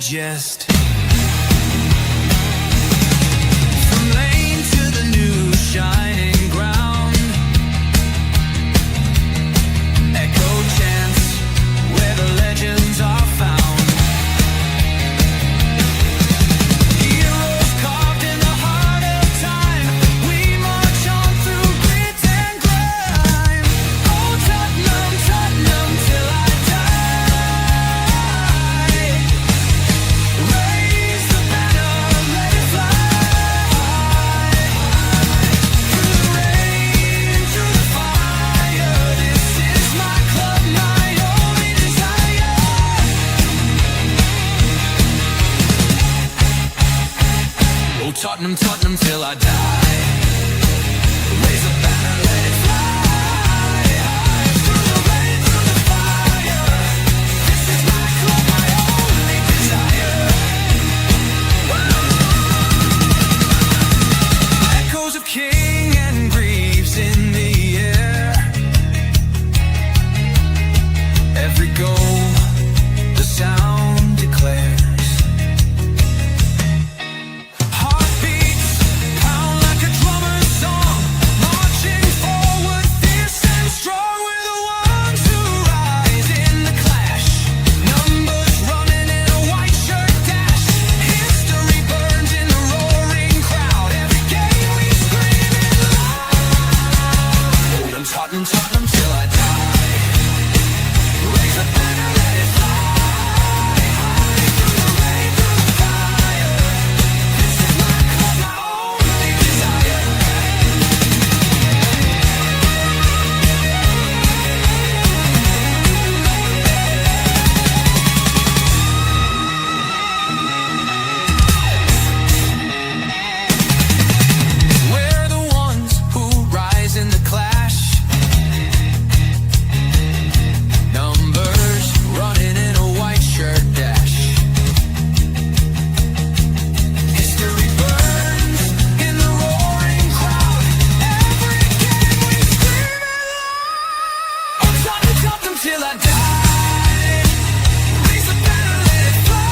digest. From lane to the new shining ground, echo chants where the legends are found. Heroes carved in the heart of time, we march on through grit and grime. Oh Tottenham, Tottenham till I die. Raise the banner, let it fly. Through the rain, through the fire, this is my club, my only desire. Oh Tottenham, Tottenham till I die. Raise the banner, let it fly. Through the rain, through the fire, this is my club, my only desire. Echoes of King and Greaves in the air. Every goal, the sound declares. Heartbeats pound like a drummer's song, marching forward, fierce and strong. We're the ones who rise in the clash. Numbers running in a white shirt dash. History burns in the roaring crowd. Every game we scream it loud. Tottenham, Tottenham, Tottenham till I die. Raise the banner, let it fly. Through the rain, through the fire, this is my club, my only desire. We're the ones who rise in the clash. Numbers running in a white shirt dash. History burns in the roaring crowd. Every game we scream it loud. Oh Tottenham, Tottenham till I die. Raise the banner, let it fly.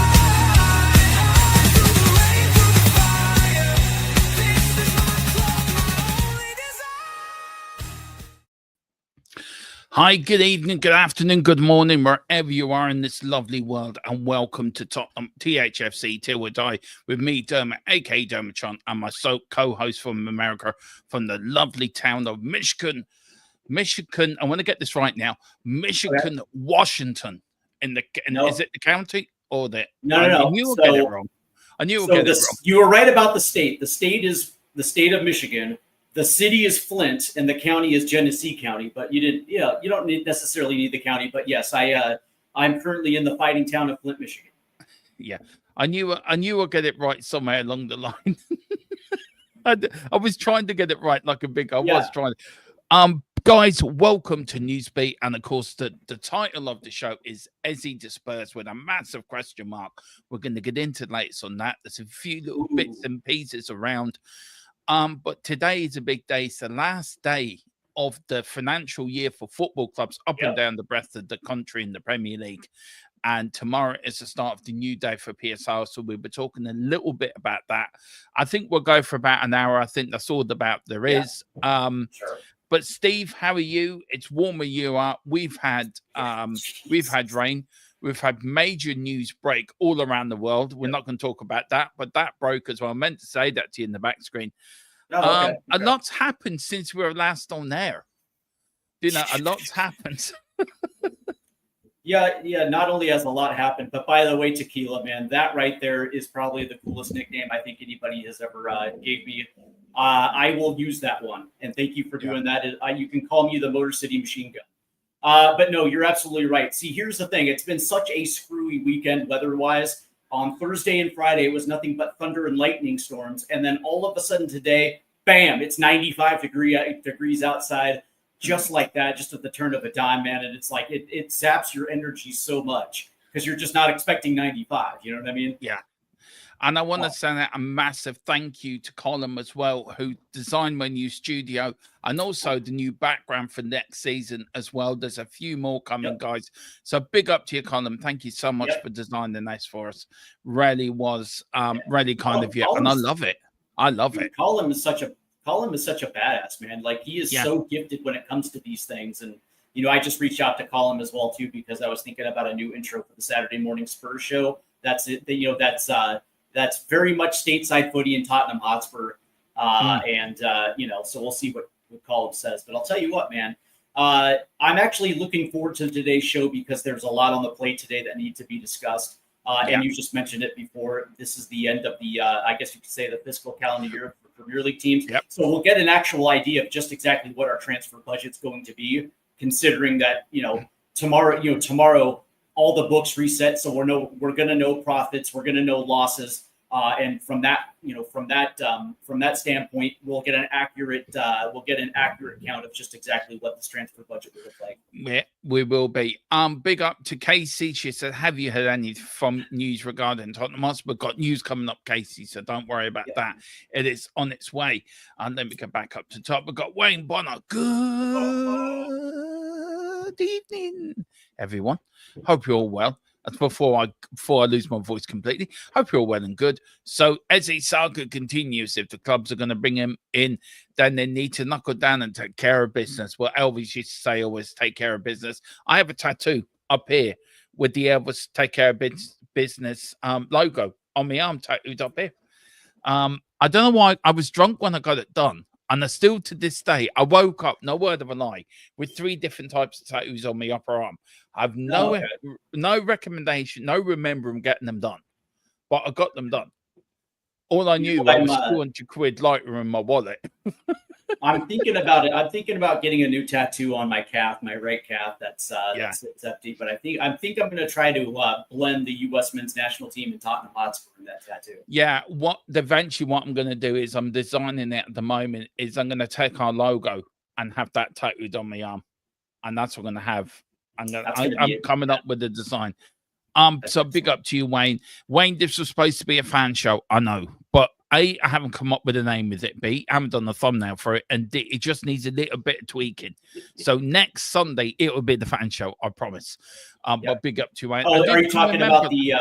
Through the rain, through the fire, this is my club, my only desire. Hi, good evening, good afternoon, good morning, wherever you are in this lovely world, and welcome to THFC Till We Die with me, Dermot, aka Dermot Chant, and my co-host from America, from the lovely town of Michigan. I want to get this right now. Michigan, Washington. No. Is it the county or the? No. I knew I'll get it wrong. I knew I'll get it wrong. You were right about the state. The state is the state of Michigan. The city is Flint, and the county is Genesee County. But you didn't. Yeah, you don't necessarily need the county. But yes, I'm currently in the fighting town of Flint, Michigan. Yeah, I knew I'll get it right somewhere along the line. I was trying to get it right like a big. I was trying. Guys, welcome to NEWSBEAT, and of course, the title of the show is Eze'S To Spurs with a massive question mark. We're going to get into the latest on that. There's a few little bits and pieces around, but today is a big day. It's the last day of the financial year for football clubs up and down the breadth of the country in the Premier League. And tomorrow is the start of the new day for PSL. So we'll be talking a little bit about that. I think we'll go for about an hour. I think that's all about there is. Sure. But Steve, how are you? It's warmer you are. We've had rain. We've had major news break all around the world. We're not going to talk about that, but that broke as well. I meant to say that to you in the back screen. A lot's happened since we were last on air. You know, a lot's happened. Yeah. Not only has a lot happened, but by the way, Tequila, man, that right there is probably the coolest nickname I think anybody has ever gave me. I will use that one, and thank you for doing that. You can call me the Motor City Machine Gun. But no, you're absolutely right. See, here's the thing. It's been such a screwy weekend weather-wise. On Thursday and Friday, it was nothing but thunder and lightning storms. And then all of a sudden today, bam, it's 95 degrees outside, just like that, just at the turn of a dime, man. And it's like it saps your energy so much because you're just not expecting 95. You know what I mean? Yeah. And I want to send out a massive thank you to Colin as well, who designed my new studio and also the new background for next season as well. There's a few more coming, guys. So big up to you, Colin. Thank you so much for designing this for us. Really was really kind of you. And I love it. I love it. Colin is such a badass, man. Like, he is so gifted when it comes to these things. And, you know, I just reached out to Colin as well, too, because I was thinking about a new intro for the Saturday morning Spurs show. That's it. You know, that's very much stateside footy in Tottenham Hotspur. And, you know, so we'll see what Colin says. But I'll tell you what, man, I'm actually looking forward to today's show because there's a lot on the plate today that need to be discussed. And you just mentioned it before. This is the end of the, I guess you could say, the fiscal calendar year for Premier League teams. So we'll get an actual idea of just exactly what our transfer budget's going to be, considering that, you know, tomorrow all the books reset, so we're going to know profits, we're going to know losses, and from that standpoint, we'll get an accurate count of just exactly what this transfer budget will look like. Yeah, we will be. Big up to Casey. She said, "Have you heard any from news regarding Tottenham Hotspur? We've got news coming up, Casey. So don't worry about that. It is on its way." And then we go back up to top. We've got Wayne Bonner. Good evening, everyone. Hope you're all well. That's before I lose my voice completely. Hope you're all well and good. So Eze'S saga continues. If the clubs are going to bring him in, then they need to knuckle down and take care of business. Well, Elvis used to say always take care of business. I have a tattoo up here with the Elvis take care of business logo on my arm tattooed up here. I don't know why. I was drunk when I got it done. And I still, to this day, I woke up, no word of a lie, with 3 different types of tattoos on my upper arm. I've no recommendation, no remembering getting them done. But I got them done. All I knew was 200 quid lighter in my wallet. I'm thinking about it. I'm thinking about getting a new tattoo on my calf, my right calf. That's empty. But I think I'm going to try to blend the U.S. men's national team and Tottenham Hotspur in that tattoo. Yeah, what I'm going to do is I'm designing it at the moment. Is I'm going to take our logo and have that tattooed on my arm, and that's what I'm going to have. I'm coming up with the design. So big up to you, Wayne. Wayne, this was supposed to be a fan show, I know, but I haven't come up with a name with it. B, I haven't done the thumbnail for it, and it just needs a little bit of tweaking. So next Sunday it will be the fan show, I promise. But big up to you, Wayne. Oh, are you talking about the?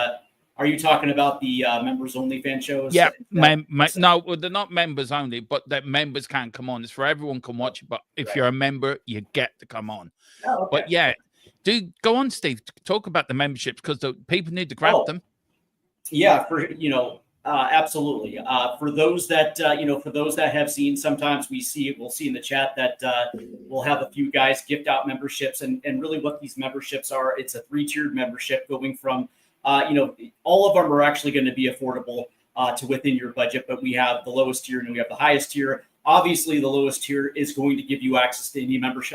Are you talking about the members only fan shows? Yeah, no, well, they're not members only, but that members can come on. It's for everyone can watch it, but if you're a member, you get to come on. Oh, okay. But yeah. Do go on, Steve. Talk about the memberships because the people need to grab them. Yeah, absolutely. For those that have seen, sometimes we'll see in the chat that we'll have a few guys gift out memberships, and really what these memberships are. It's a 3-tiered membership going from all of them are actually going to be affordable to within your budget, but we have the lowest tier and we have the highest tier. Obviously, the lowest tier is going to give you access to any members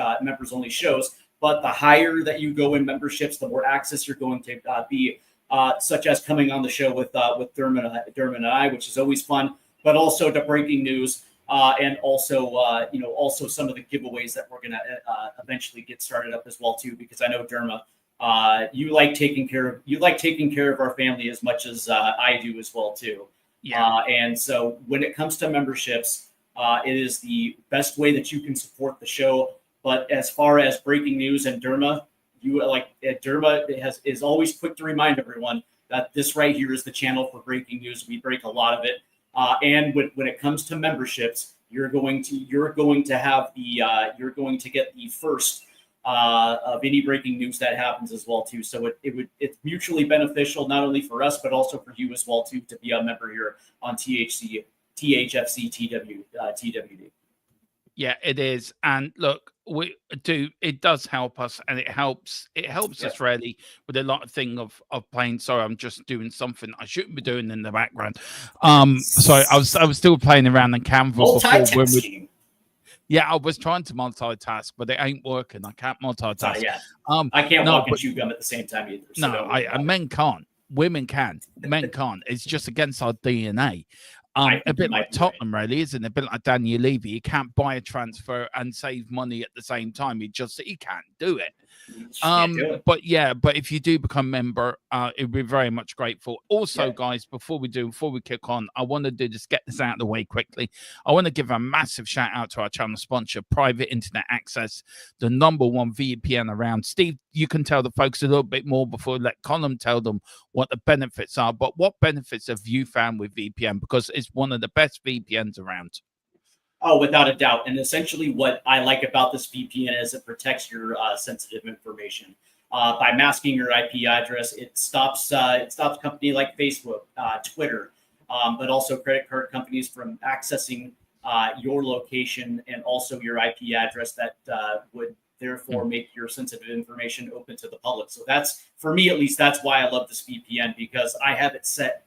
only shows. But the higher that you go in memberships, the more access you're going to be, such as coming on the show with Dermot and I, which is always fun, but also to breaking news and also some of the giveaways that we're going to eventually get started up as well too, because I know Dermot, you like taking care of our family as much as I do as well too. Yeah. And so when it comes to memberships, it is the best way that you can support the show. But as far as breaking news and Derma, is always quick to remind everyone that this right here is the channel for breaking news. We break a lot of it. And when it comes to memberships, you're going to get the first of any breaking news that happens as well too. So it's mutually beneficial, not only for us, but also for you as well too, to be a member here on THFC TWD. Yeah, it is. And look, it does help us, and it helps us really with a lot of thing of playing. Sorry, I'm just doing something I shouldn't be doing in the background. Sorry, I was still playing around in Canva before. Yeah, I was trying to multitask, but it ain't working. I can't multitask. I can't walk and chew gum at the same time either. So men can't. Women can. Men can't. It's just against our DNA. I A think bit you might like be right. Tottenham, really, isn't it? A bit like Daniel Levy. You can't buy a transfer and save money at the same time. You can't do it. You just can't do it. But yeah, but if you do become member, it'd be very much grateful. Also, Yeah. guys, before we kick on, I want to just get this out of the way quickly. I want to give a massive shout out to our channel sponsor, Private Internet Access, the #1 VPN around. Steve, you can tell the folks a little bit more before we let Colin tell them what the benefits are. But what benefits have you found with VPN? Because it's one of the best VPNs around. Oh, without a doubt. And essentially what I like about this VPN is it protects your sensitive information. By masking your IP address, it stops company like Facebook, Twitter, but also credit card companies from accessing your location and also your IP address that would therefore make your sensitive information open to the public. So that's, for me at least, that's why I love this VPN, because I have it set.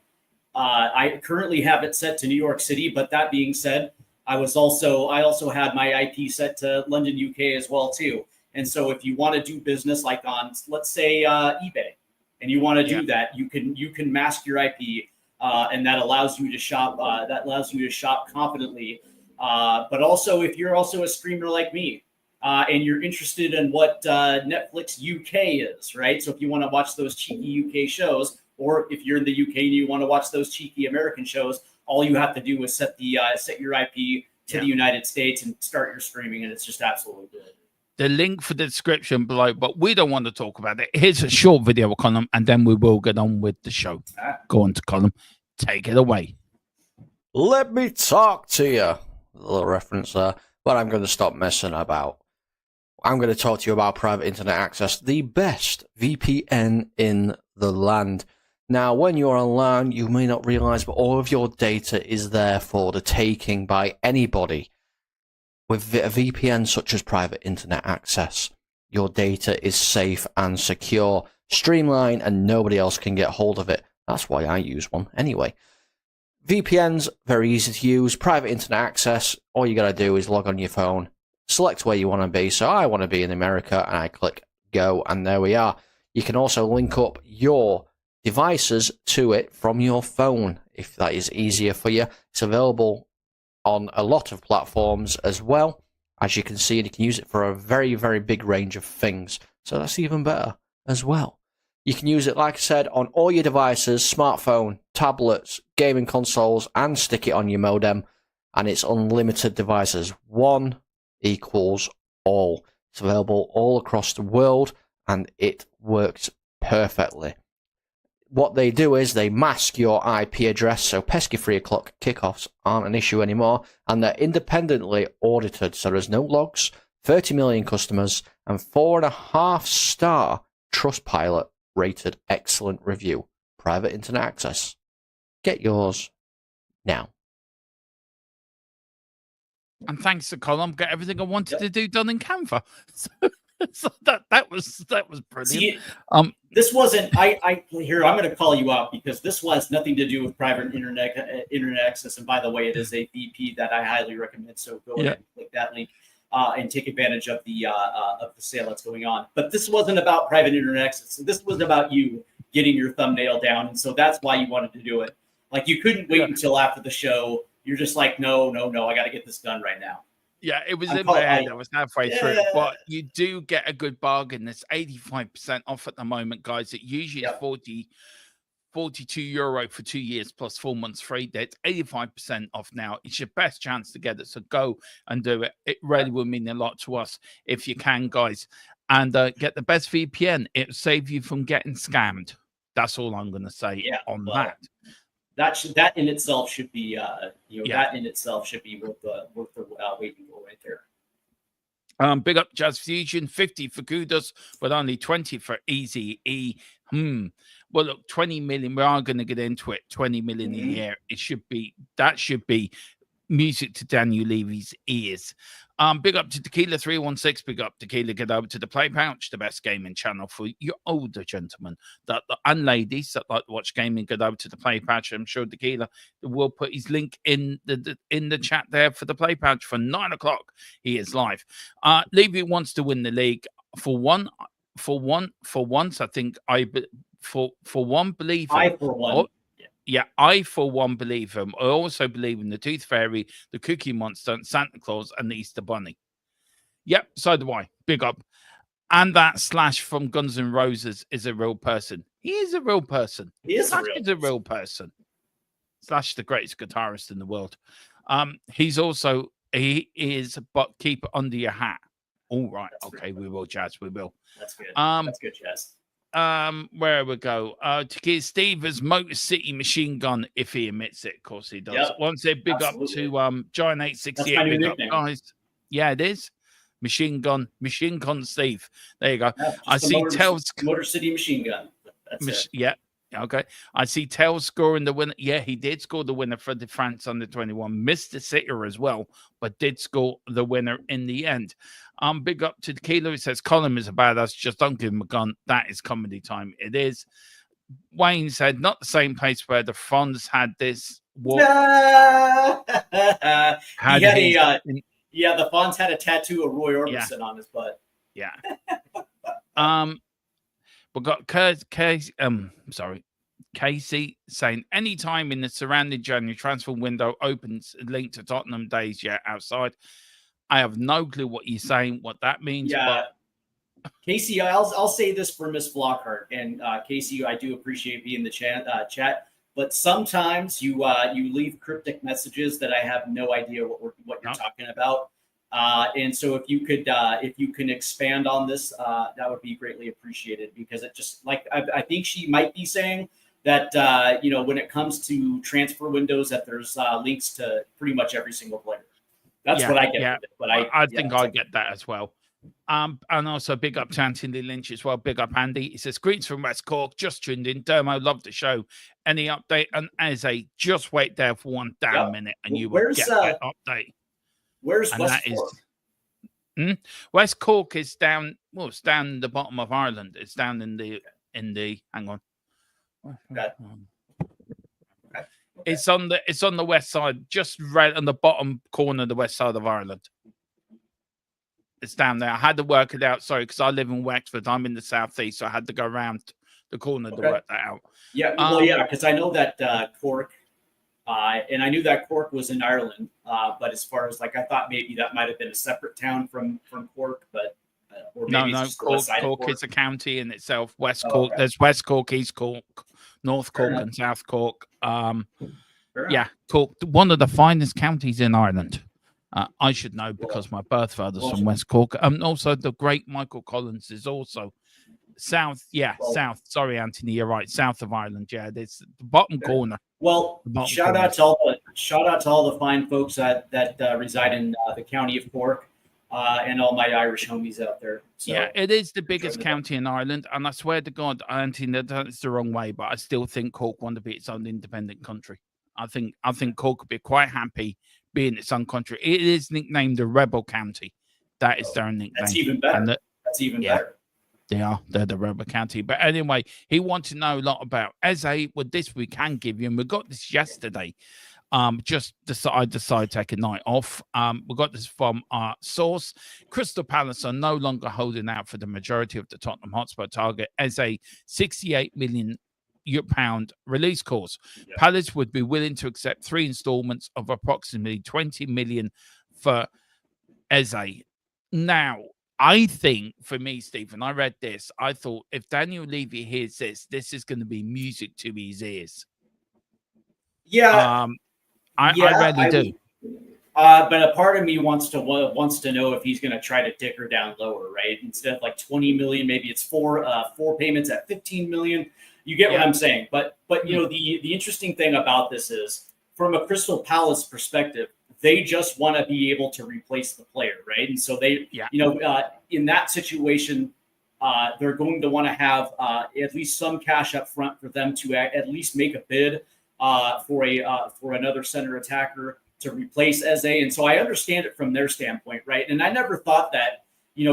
I currently have it set to New York City, but that being said, I also had my IP set to London, UK as well too. And so if you want to do business like on, let's say, eBay, and you want to do that, you can mask your IP, and that allows you to shop. Confidently. But also, if you're also a streamer like me, and you're interested in what Netflix UK is, right? So if you want to watch those cheeky UK shows, or if you're in the UK and you want to watch those cheeky American shows, all you have to do is set your IP to the United States and start your streaming, and it's just absolutely good. The link for the description below, but we don't want to talk about it. Here's a short video of Colin, and then we will get on with the show. Go on to Colin. Take it away. Let me talk to you. A little reference there, but I'm going to stop messing about. I'm going to talk to you about Private Internet Access, the best VPN in the land. Now, when you're online, you may not realize, but all of your data is there for the taking by anybody. With a VPN such as Private Internet Access, your data is safe and secure, streamlined, and nobody else can get hold of it. That's why I use one anyway. VPN's very easy to use. Private Internet Access, all you got to do is log on your phone, select where you want to be. So I want to be in America, and I click go, and there we are. You can also link up your devices to it from your phone if that is easier for you. It's available on a lot of platforms as well, as you can see, and you can use it for a very, very big range of things. So that's even better as well. You can use it, like I said, on all your devices, smartphone, tablets, gaming consoles, and stick it on your modem, and it's unlimited devices. One equals all. It's available all across the world, and it works perfectly. What they do is they mask your IP address, so pesky 3 o'clock kickoffs aren't an issue anymore, and they're independently audited, so there's no logs, 30 million customers, and 4.5-star Trustpilot rated excellent review. Private Internet Access. Get yours now. And thanks to Colin, got everything I wanted to do done in Canva. So that was brilliant. See, this wasn't. Here, I'm going to call you out because this was nothing to do with private internet access. And by the way, it is a VP that I highly recommend. So go ahead and click that link and take advantage of the sale that's going on. But this wasn't about private internet access. This was about you getting your thumbnail down, and so that's why you wanted to do it. Like you couldn't wait until after the show. You're just like, no, I got to get this done right now. Yeah, it was in my head. I was halfway through, but you do get a good bargain. It's 85% off at the moment, guys. It usually is 42 euro for 2 years plus 4 months free. It's 85% off now. It's your best chance to get it. So go and do it. It really will mean a lot to us if you can, guys. And get the best VPN. It'll save you from getting scammed. That's all I'm going to say on that. That in itself should be that in itself should be worth the waiting for right there. Big up Jazz Fusion, 50 for Kudos, but only 20 for Easy E. Well, look, 20 million. We are going to get into it. 20 million a year. That should be music to Daniel Levy's ears. Big up to Tequila 316. Big up Tequila. Get over to the Play Pouch, the best gaming channel for your older gentlemen and ladies that like to watch gaming. Get over to the Play Pouch. I'm sure Tequila will put his link in the chat there for the Play Pouch for 9 o'clock. He is live. Levy wants to win the league for once. I think for one believer. I for one. I for one believe him. I also believe in the Tooth Fairy, the Cookie Monster, Santa Claus, and the Easter Bunny. Yep, so do I. Big up. And that Slash from Guns N' Roses is a real person. He is a real person. Slash is a real person. Slash, the greatest guitarist in the world. He is, but keep it under your hat. All right. Okay, we will, Jazz. We will. That's good. That's good, Jazz. Where we go? To get Steve as Motor City Machine Gun, if he admits it. Of course he does. Yep. Once they big Absolutely. up to Giant 868. That's my new Big up, nickname. guys. Yeah, it is. Machine Gun Steve. There you go. Yeah, I see Tails. Motor City Machine Gun. That's it. Yeah. Okay. I see Tails scoring the winner. Yeah, he did score the winner for the France under 21. Missed the sitter as well, but did score the winner in the end. Big up to Kilo. He says Colin is a badass. Just don't give him a gun. That is comedy time. It is. Wayne said not the same place where the Fonz had this. The Fonz had a tattoo of Roy Orbison on his butt. Yeah. We got Casey saying anytime in the surrounding January transfer window opens linked to Tottenham days, outside. I have no clue what you're saying, what that means. Yeah. But Casey, I'll say this for Miss Flockhart, and Casey, I do appreciate being in the chat, but sometimes you leave cryptic messages that I have no idea what you're talking about. And so if you can expand on this, that would be greatly appreciated, because it just like I think she might be saying that when it comes to transfer windows that there's links to pretty much every single player. That's what I get. Yeah. With it, but I think I get that as well. And also big up to Anthony Lynch as well. Big up Andy. He says greetings from West Cork. Just tuned in. Dermo, love the show. Any update? And Eze, just wait there for one damn minute, and you will get that update. Where's West Cork? West Cork is down. Well, it's down the bottom of Ireland. It's down in the. Hang on. Okay. It's on the west side, just right on the bottom corner of the west side of Ireland. It's down there. I had to work it out. Sorry, because I live in Wexford. I'm in the southeast, so I had to go around the corner to work that out. Yeah, because I know that Cork. And I knew that Cork was in Ireland, but as far as I thought maybe that might have been a separate town from Cork, but or maybe no, it's just Cork is a county in itself. West Cork, there's West Cork, East Cork, North Cork, and South Cork. Cork, one of the finest counties in Ireland. I should know because my birth father's from West Cork. Also the great Michael Collins is also south. Yeah, south. Sorry, Anthony, you're right. South of Ireland. Yeah, it's the bottom corner. Well, shout out to all the fine folks that reside in the county of Cork, and all my Irish homies out there. So, yeah, it is the biggest county in Ireland, and I swear to God, Anthony, that's the wrong way, but I still think Cork want to be its own independent country. I think Cork would be quite happy being its own country. It is nicknamed the Rebel County. That is their nickname. That's even better. That's even better. They're the Rebel County. But anyway, he wants to know a lot about Eze. Well, this we can give you, and we got this yesterday. I decided to take a night off. We got this from our source. Crystal Palace are no longer holding out for the majority of the Tottenham Hotspur target as a £68 million release clause. Yeah. Palace would be willing to accept 3 installments of approximately 20 million for Eze. Now, I think for me, Stephen, I read this. I thought if Daniel Levy hears this is going to be music to his ears. Yeah, I really do. But a part of me wants to know if he's going to try to dick her down lower, right? Instead of 20 million, maybe it's four payments at 15 million. You get what I'm saying. But the interesting thing about this is, from a Crystal Palace perspective, they just want to be able to replace the player, right? And so they, in that situation, they're going to want to have at least some cash up front for them to at least make a bid for another center attacker to replace Eze. And so I understand it from their standpoint, right? And I never thought that,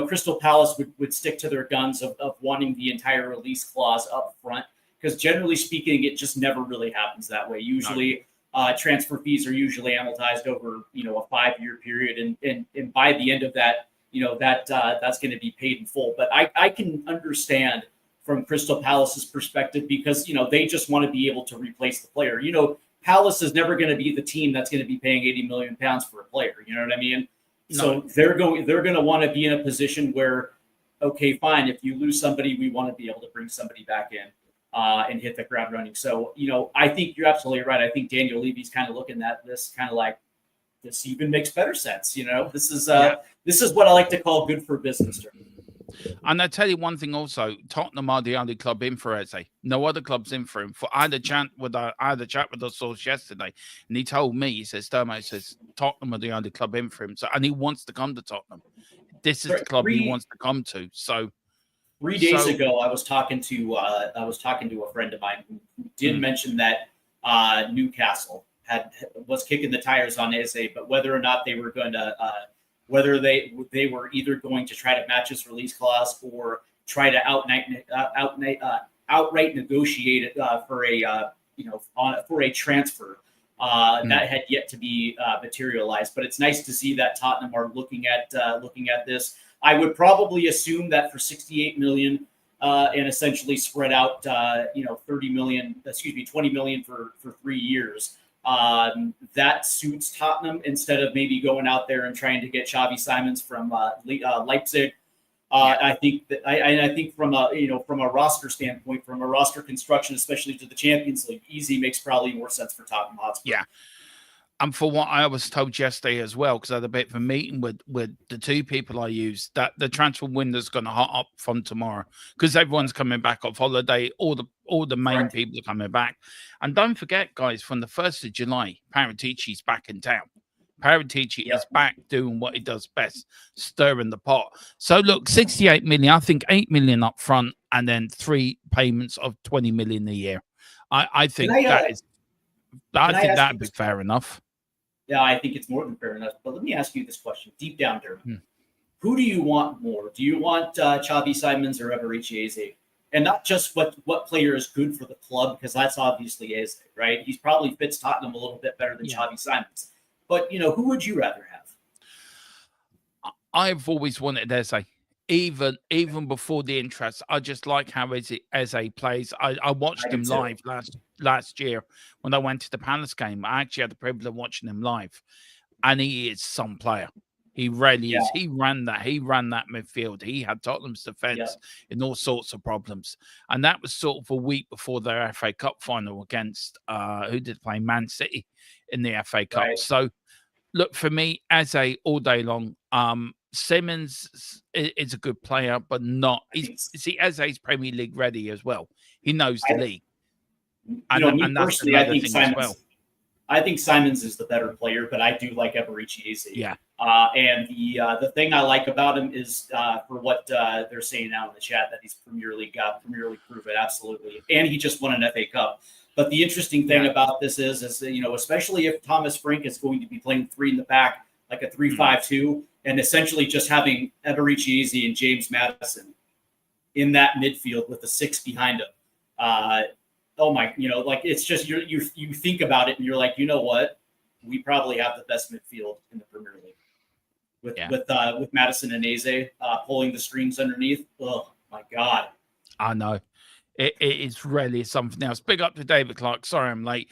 Crystal Palace would stick to their guns of wanting the entire release clause up front, because generally speaking, it just never really happens that way. Usually transfer fees are usually amortized over, a 5-year period. And by the end of that, that's going to be paid in full. But I can understand from Crystal Palace's perspective, because, you know, they just want to be able to replace the player. You know, Palace is never going to be the team that's going to be paying 80 million pounds for a player. You know what I mean? No. So they're going to want to be in a position where, okay, fine, if you lose somebody, we want to be able to bring somebody back in and hit the ground running. So, you know, I think you're absolutely right. I think Daniel Levy's kind of looking at this kind of like, this even makes better sense. You know, this is what I like to call good for business. And I tell you one thing also, Tottenham are the only club in for Eze. No other club's in for him. I had a chat with the source yesterday, and he told me, he says, Tottenham are the only club in for him. So, and he wants to come to Tottenham. This is the club he wants to come to. So 3 days ago, I was talking to a friend of mine who did mention that Newcastle was kicking the tires on Eze, but whether or not they were going to whether they were either going to try to match his release clause or try to outright negotiate it for a transfer. That had yet to be materialized, but it's nice to see that Tottenham are looking at this. I would probably assume that for 68 million and essentially spread out, 20 million for 3 years. That suits Tottenham instead of maybe going out there and trying to get Xavi Simons from Leipzig. I think from a roster standpoint, from a roster construction, especially to the Champions League, Eze makes probably more sense for Tottenham Hotspur. Yeah. And for what I was told yesterday as well, because I had a bit of a meeting with the two people I use, that the transfer window is going to hot up from tomorrow because everyone's coming back off holiday. All the main people are coming back. And don't forget, guys, from the 1st of July, Paratici's back in town. Paratici is back doing what he does best, stirring the pot. So look, 68 million, I think 8 million up front and then 3 payments of 20 million a year. I think that'd be fair enough. Yeah, I think it's more than fair enough. But let me ask you this question, deep down, Dermot. Who do you want more? Do you want Xavi Simons or Eberechi Eze? And not just what player is good for the club, because that's obviously Eze, right? He's probably fits Tottenham a little bit better than Xavi Simons. But, who would you rather have? I've always wanted Eze. Even before the interest, I just like how Eze plays. I watched him live last year when I went to the Palace game. I actually had the privilege of watching him live, and he is some player. He really is. He ran that midfield. He had Tottenham's defense in all sorts of problems, and that was sort of a week before their FA Cup final against who did play Man City in the FA Cup. Right. So, look, for me, Eze all day long. Simmons is a good player, but not. Eze's Premier League ready as well. He knows the league. And that's another thing as well. I think Simons is the better player, but I do like Eberechi Eze. Yeah. And the thing I like about him is for what they're saying now in the chat, that he's Premier League proven, absolutely. And he just won an FA Cup. But the interesting thing about this is especially if Thomas Frank is going to be playing 3 in the back, like a 3-5-2, and essentially just having Eberechi Eze and James Maddison in that midfield with the 6 behind him. It's just you think about it and you're like, you know what? We probably have the best midfield in the Premier League with Maddison and Eze pulling the strings underneath. Oh my God! I know it is really something else. Big up to David Clark. Sorry, I'm late.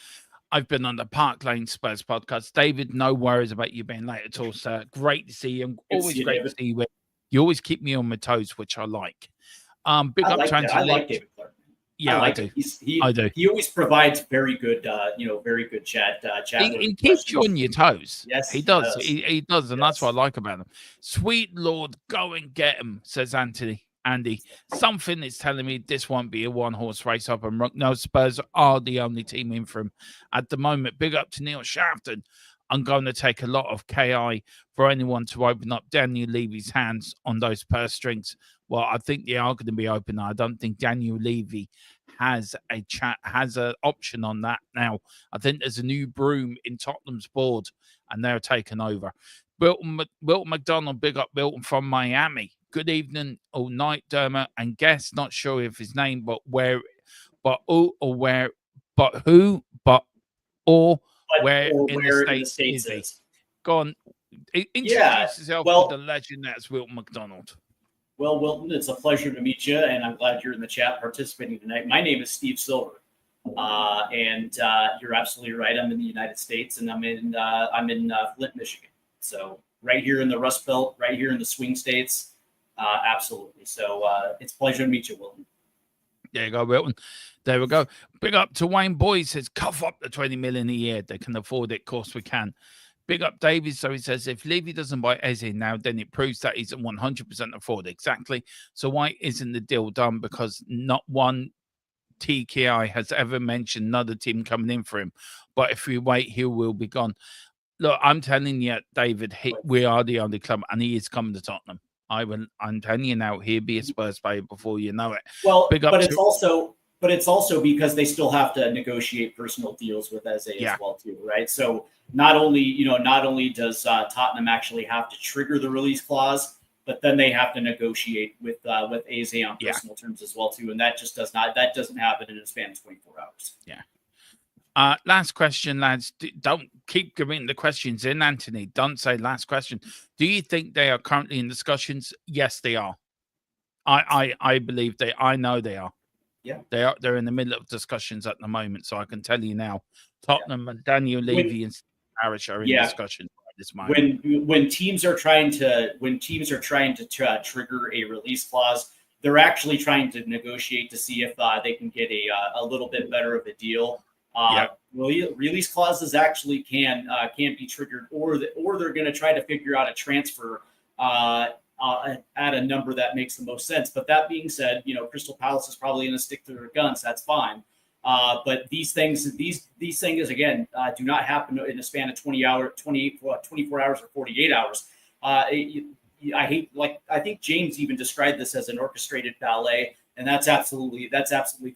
I've been on the Park Lane Spurs podcast. David, no worries about you being late at all, sir. Great to see you. Always great to see you. You always keep me on my toes, which I like. Big up to I like David Clark. Yeah, I do. I do. He always provides very good, very good chat. He keeps you on your toes. Yes, he does. He does, and that's what I like about him. Sweet Lord, go and get him, says Andy. Something is telling me this won't be a one-horse race up and Rock. No, Spurs are the only team in for him at the moment. Big up to Neil Shafton. I'm going to take a lot of KI for anyone to open up Daniel Levy's hands on those purse strings. Well, I think they are going to be open. I don't think Daniel Levy has an option on that now. I think there's a new broom in Tottenham's board, and they're taking over. Wilton McDonald, big up Wilton from Miami. Good evening or night, Dermot, and guess, not sure of his name, but where in the States is he? Go on, introduce yourself to the legend that's Wilton McDonald. Well, Wilton, it's a pleasure to meet you, and I'm glad you're in the chat participating tonight. My name is Steve Silver, and you're absolutely right. I'm in the United States, and I'm in Flint, Michigan. So right here in the Rust Belt, right here in the swing states, absolutely. So it's a pleasure to meet you, Wilton. There you go, Wilton. There we go. Big up to Wayne Boyd, says, cough up the 20 million a year. They can afford it. Of course we can. Big up David. So he says, if Levy doesn't buy Eze now, then it proves that he's 100% afford. Exactly. So why isn't the deal done? Because not one TKI has ever mentioned another team coming in for him. But if we wait, he will be gone. Look, I'm telling you, David, we are the only club, and he is coming to Tottenham. I'm telling you now, he'll be a Spurs player before you know it. Well, but it's also because they still have to negotiate personal deals with Eze as well too, right? So not only does Tottenham actually have to trigger the release clause, but then they have to negotiate with Eze on personal terms as well too, and that doesn't happen in a span of 24 hours. Yeah. Last question, lads. Don't keep giving the questions in, Anthony. Don't say last question. Do you think they are currently in discussions? Yes, they are. I believe I know they are. Yeah. They're in the middle of discussions at the moment. So I can tell you now, Tottenham and Daniel Levy and Parish are in discussion at this moment. When teams are trying to trigger a release clause, they're actually trying to negotiate to see if they can get a little bit better of a deal. Release clauses actually can be triggered, or they're going to try to figure out a transfer at a number that makes the most sense. But that being said, Crystal Palace is probably going to stick to their guns. That's fine. But these things again do not happen in a span of 24 hours or 48 hours. I think James even described this as an orchestrated ballet. And that's absolutely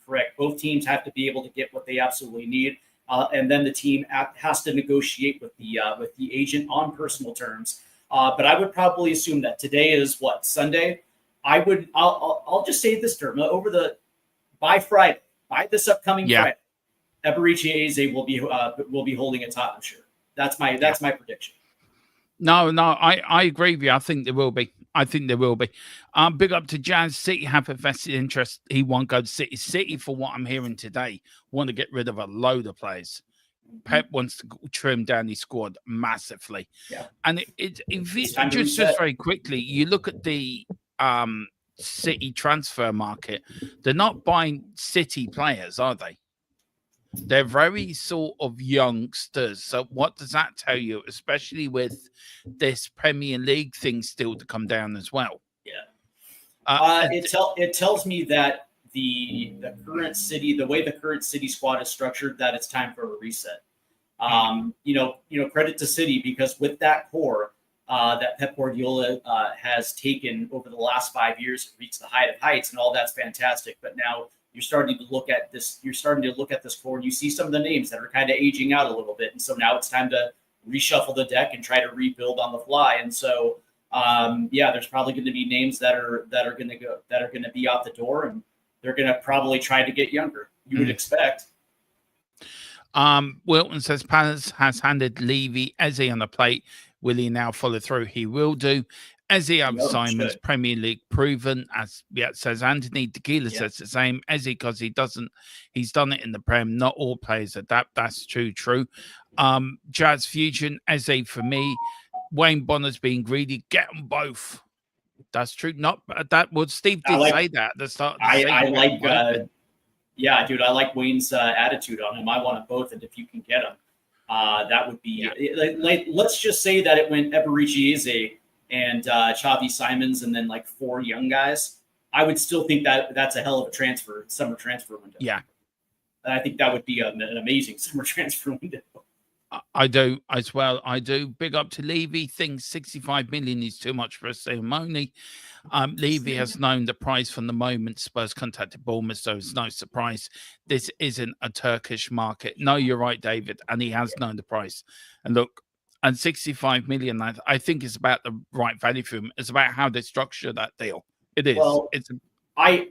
correct. Both teams have to be able to get what they absolutely need, and then the team has to negotiate with the agent on personal terms. But I would probably assume that today is Sunday. I'll just say this term by Friday, by this upcoming Friday, Eberechi Eze will be holding a Tottenham shirt. That's my prediction. No, I agree with you. I think there will be. Big up to Jazz. City have a vested interest. He won't go to City. City, for what I'm hearing today, want to get rid of a load of players. Pep wants to trim down his squad massively. Yeah. And just very quickly, you look at the City transfer market, they're not buying City players, are they? They're very sort of youngsters. So what does that tell you, especially with this Premier League thing still to come down as well? Yeah. It tells me that the current City, the way the current City squad is structured, that it's time for a reset. Credit to City, because with that core that Pep Guardiola has taken over the last 5 years, it reached the height of heights, and all that's fantastic. But now you're starting to look at this core, and you see some of the names that are kind of aging out a little bit. And so now it's time to reshuffle the deck and try to rebuild on the fly. And so, there's probably going to be names that are going to be out the door, and they're going to probably try to get younger. You would expect. Wilton says Palace has handed Levy Eze on the plate. Will he now follow through? He will do. Eze of Simon's Premier League proven, as says Anthony. Tequila says the same. Eze, because he's done it in the Prem. Not all players adapt. That's true. Jazz Fusion, Eze for me. Wayne Bonner's being greedy. Get them both. That's true. Not that. Well, Steve did say that at the start. I like Wayne's attitude on him. I want them both, and if you can get them, that would be. Let's just say that it went Eberechi Eze and Xavi Simons, and then 4 young guys. I would still think that that's a hell of a summer transfer window. Yeah, I think that would be an amazing summer transfer window. I do as well. I do. Big up to Levy. Thinks 65 million is too much for a ceremony. Levy has known the price from the moment Spurs contacted Bournemouth, so it's no surprise. This isn't a Turkish market. No, you're right, David, and he has known the price. And look, and 65 million, I think is about the right value for him. It's about how they structure that deal. It is. Well, I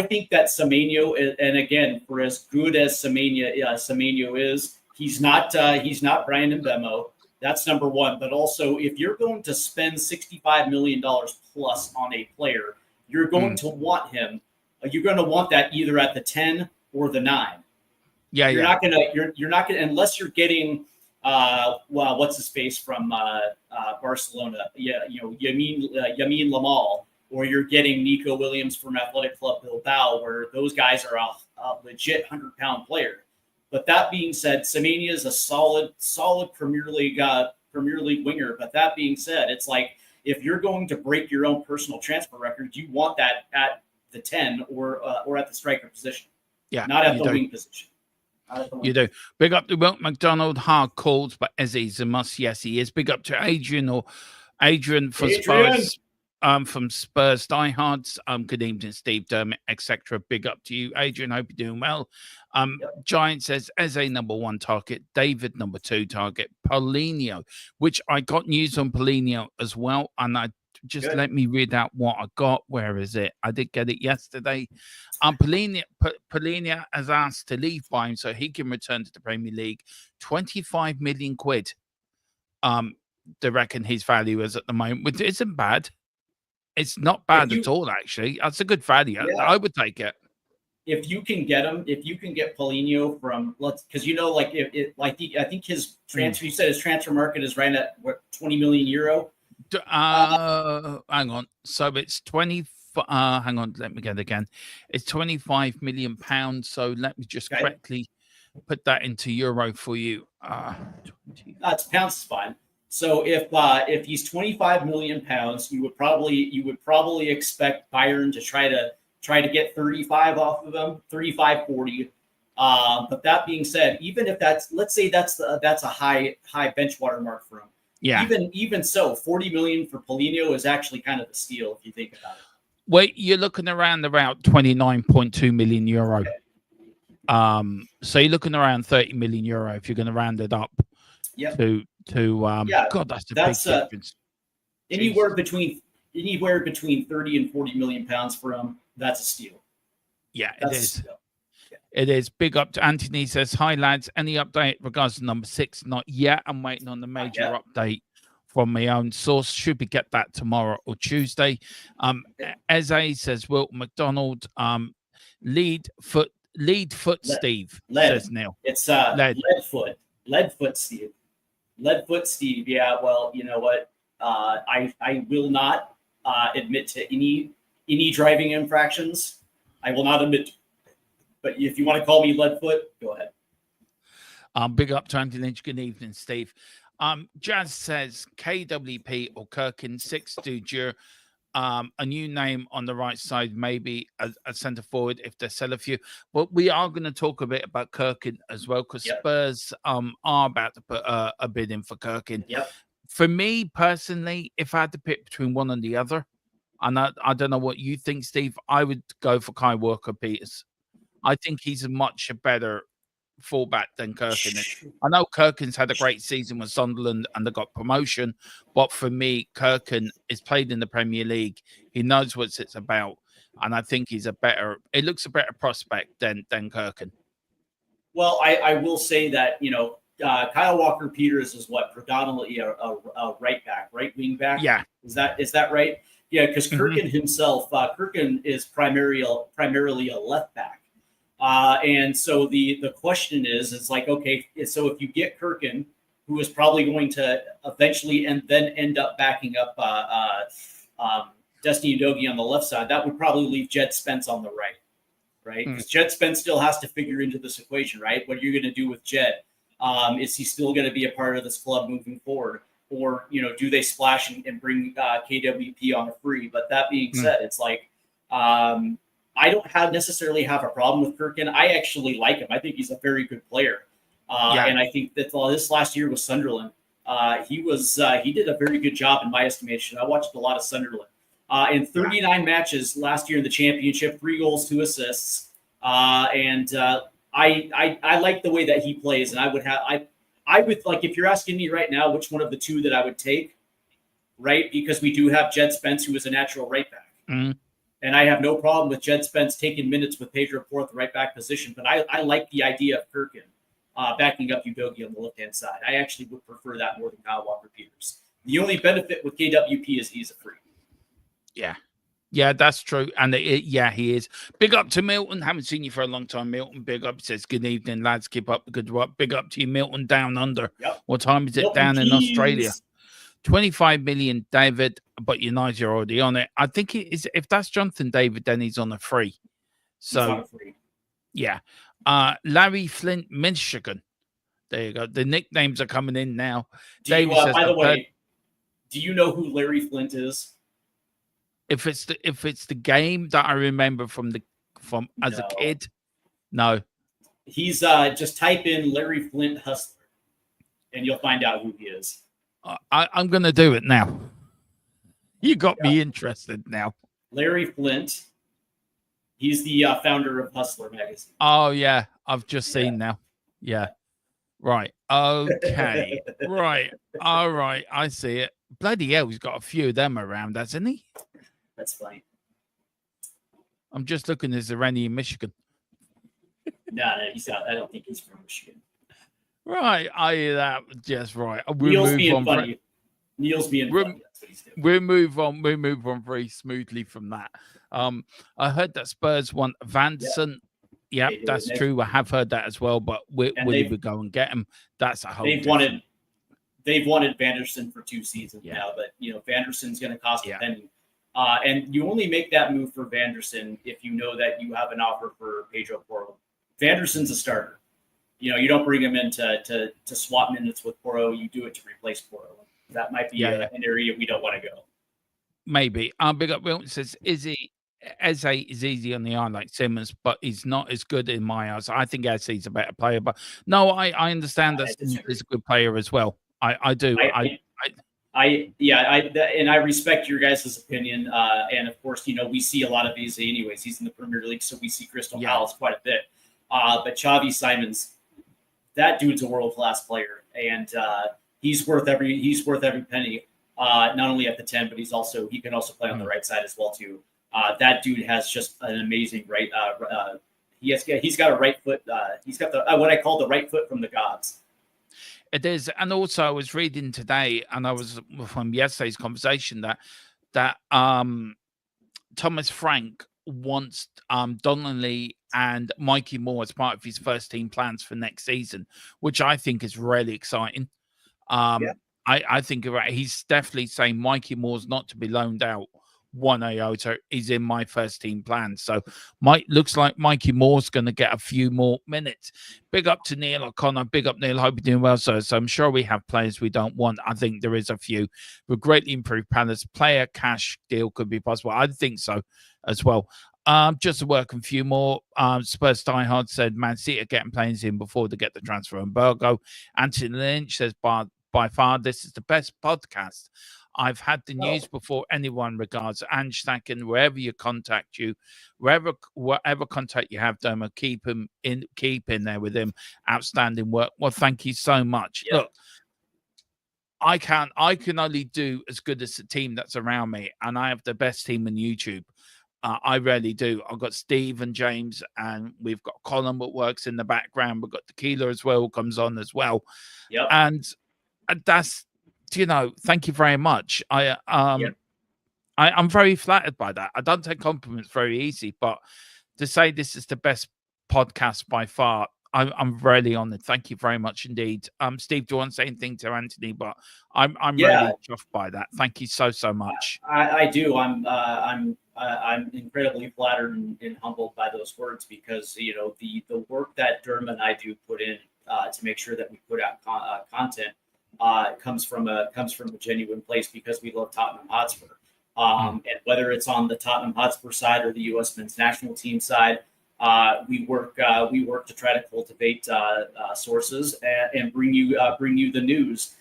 think that Semenyo, and again, for as good as Semenyo is, he's not Brian Mbemo. That's number one. But also, if you're going to spend $65 million plus on a player, you're going to want him. You're going to want that either at the 10 or the 9. Yeah, You're not gonna. You're not gonna unless you're getting. Well, what's his face from Barcelona? Yeah, Yamin Lamal, or you're getting Nico Williams from Athletic Club Bilbao, where those guys are a legit 100-pound player. But that being said, Semenya is a solid Premier League winger. But that being said, it's like if you're going to break your own personal transfer record, you want that at the 10 or at the striker position. Yeah, not at the wing position. You do. Big up to Wilt McDonald. Hard calls, but Eze'S a must. Yes, he is. Big up to Adrian for Spurs. From Spurs diehards. Good evening, Steve Dermott, etc. Big up to you, Adrian. Hope you're doing well. Giant says Eze number 1 target, David number 2 target, Paulinho, which I got news on Paulinho as well, and I just let me read out what I got. Where is it? I did get it yesterday. Paulinho has asked to leave by him so he can return to the Premier League. 25 million quid. They reckon his value is at the moment, which isn't bad. It's not bad at all, actually. That's a good value. Yeah. I would take it. If you can get him, if you can get Paulinho from, because I think his transfer. You said his transfer market is right at what, 20 million euro. Hang on. So it's 20. Hang on. Let me get it again. It's 25 million pounds. So let me just correctly put that into euro for you. That's pounds is fine. So if he's 25 million pounds, you would probably expect Bayern to try to get 35 off of him, 35, 40. But that being said, even if let's say that's a high bench watermark for him. Yeah. Even so, 40 million for Paulinho is actually kind of a steal if you think about it. Well, you're looking around about 29.2 million euro. Okay. So you're looking around 30 million euro if you're going to round it up. Yep. God, that's a big difference. Anywhere between 30 and 40 million pounds for him, that's a steal. Yeah, it is. It is. Big up to Anthony. Says, hi lads, any update regards to number 6? Not yet. I'm waiting on the major update from my own source. Should we get that tomorrow or Tuesday? Eze says, Wilt McDonald, lead foot Steve, says Neil. It's lead foot Steve. Leadfoot Steve, yeah. Well, you know what? I will not admit to any driving infractions. I will not admit. But if you want to call me Leadfoot, go ahead. Big up to Anthony Lynch. Good evening, Steve. Jazz says KWP or Kirkin 6 Dudur. A new name on the right side, maybe a centre forward if they sell a few. But we are going to talk a bit about Kirkin as well, because Spurs are about to put a bid in for Kirkin. Yep. For me personally, if I had to pick between one and the other, and I don't know what you think, Steve, I would go for Kai Walker-Peters. I think he's a much better fullback than Kirkin. I know Kirkin's had a great season with Sunderland and they got promotion, but for me, Kirkin is played in the Premier League. He knows what it's about, and I think he's it looks a better prospect than Kirkin. Well, I will say that, Kyle Walker-Peters is predominantly a right wing back. Yeah. Is that right? Yeah, because Kirkin himself, Kirkin is primarily a left back. And so the question is like, okay, so if you get Kirkin, who is probably going to eventually and then end up backing up Destiny Udogie on the left side, that would probably leave Jed Spence on the right? Because Jed Spence still has to figure into this equation, right? What are you going to do with Jed? Is he still going to be a part of this club moving forward? Or, do they splash and bring KWP on a free? But that being said, it's like, I don't necessarily have a problem with Kirkin. I actually like him. I think he's a very good player. And I think that this last year with Sunderland, he did a very good job in my estimation. I watched a lot of Sunderland. In 39 matches last year in the championship, 3 goals, 2 assists. I like the way that he plays. And I would like, if you're asking me right now, which one of the 2 that I would take, right? Because we do have Jed Spence, who is a natural right back. And I have no problem with Jed Spence taking minutes with Pedro Porth, right back position. But I like the idea of Kirkin backing up Udogie on the left-hand side. I actually would prefer that more than Kyle Walker-Peters. The only benefit with KWP is he's a free. Yeah. Yeah, that's true. And yeah, he is. Big up to Milton. Haven't seen you for a long time, Milton. Big up. Says, good evening, lads. Keep up the good work. Big up to you, Milton, down under. Yep. What time is it Milton down in Keynes. Australia? 25 million, David, but United are already on it. I think it is. If that's Jonathan David, then he's on a free. So, He's on a free. yeah. Larry Flint, Michigan. There you go. The nicknames are coming in now. David says, by the way, do you know who Larry Flint is? If it's the game that I remember from as a kid, no. He's just type in Larry Flint Hustler, and you'll find out who he is. I'm gonna do it now. You got me interested now. Larry Flint. He's the founder of Hustler magazine. Oh yeah, I've just seen now. Yeah. Right. Okay. Right. All right. I see it. Bloody hell, he's got a few of them around, hasn't he? That's funny. I'm just looking. Is there any in Michigan? No, he's not. I don't think he's from Michigan. Right. That just right. Neil's being funny. Neil's being funny. That's what he's doing. We'll move on. We'll move on very smoothly from that. I heard that Spurs want Vanderson. Yeah, that's true. I have heard that as well. But will we go and get him? That's a whole. They've wanted Vanderson for 2 seasons now, but Vanderson's going to cost a penny. And you only make that move for Vanderson if you know that you have an offer for Pedro Porro. Vanderson's a starter. You don't bring him in to swap minutes with Porro. You do it to replace Porro. That might be an area we don't want to go. Maybe. Big up Wilton says, Eze is easy on the eye like Simmons, but he's not as good in my eyes. I think Eze's a better player. But no, I understand that he's a good player as well. I do. And I respect your guys' opinion. And of course, we see a lot of Eze anyways. He's in the Premier League, so we see Crystal Palace quite a bit. But Xavi Simons, that dude's a world-class player, and he's worth every penny. Not only at the 10, but he can also play on the right side as well too. That dude has just an amazing right. He's got a right foot. He's got what I call the right foot from the gods. It is, and also I was reading today, and I was from yesterday's conversation that Thomas Frank wants Donnelly and Mikey Moore as part of his first team plans for next season, which I think is really exciting. I think he's definitely saying Mikey Moore's not to be loaned out 1 iota. He's in my first team plan. So looks like Mikey Moore's going to get a few more minutes. Big up to Neil O'Connor. Big up, Neil. Hope you're doing well, sir. So I'm sure we have players we don't want. I think there is a few. We'll greatly improve Palace. Player cash deal could be possible. I think so as well. Just to work a few more. Spurs diehard said Man City are getting players in before they get the transfer on Burgo. Anthony Lynch says by far this is the best podcast I've had the news before anyone. Regards, Ange Stacken, wherever you contact you, whatever contact you have, Doma, keep in there with him. Outstanding work. Well, thank you so much. Look, I can only do as good as the team that's around me, and I have the best team on YouTube. I really do. I've got Steve and James, and we've got Colin that works in the background. We've got Tequila as well, comes on as well. Yep. And that's, thank you very much. I'm very flattered by that. I don't take compliments very easy, but to say this is the best podcast by far, I'm really honored. Thank you very much indeed. Steve, do you want to say anything to Anthony? But I'm really chuffed by that. Thank you so much. I do. I'm incredibly flattered and humbled by those words, because the work that Derma and I do put in to make sure that we put out content comes from a genuine place, because we love Tottenham Hotspur. And whether it's on the Tottenham Hotspur side or the U.S. men's national team side, we work to try to cultivate sources and bring you the news.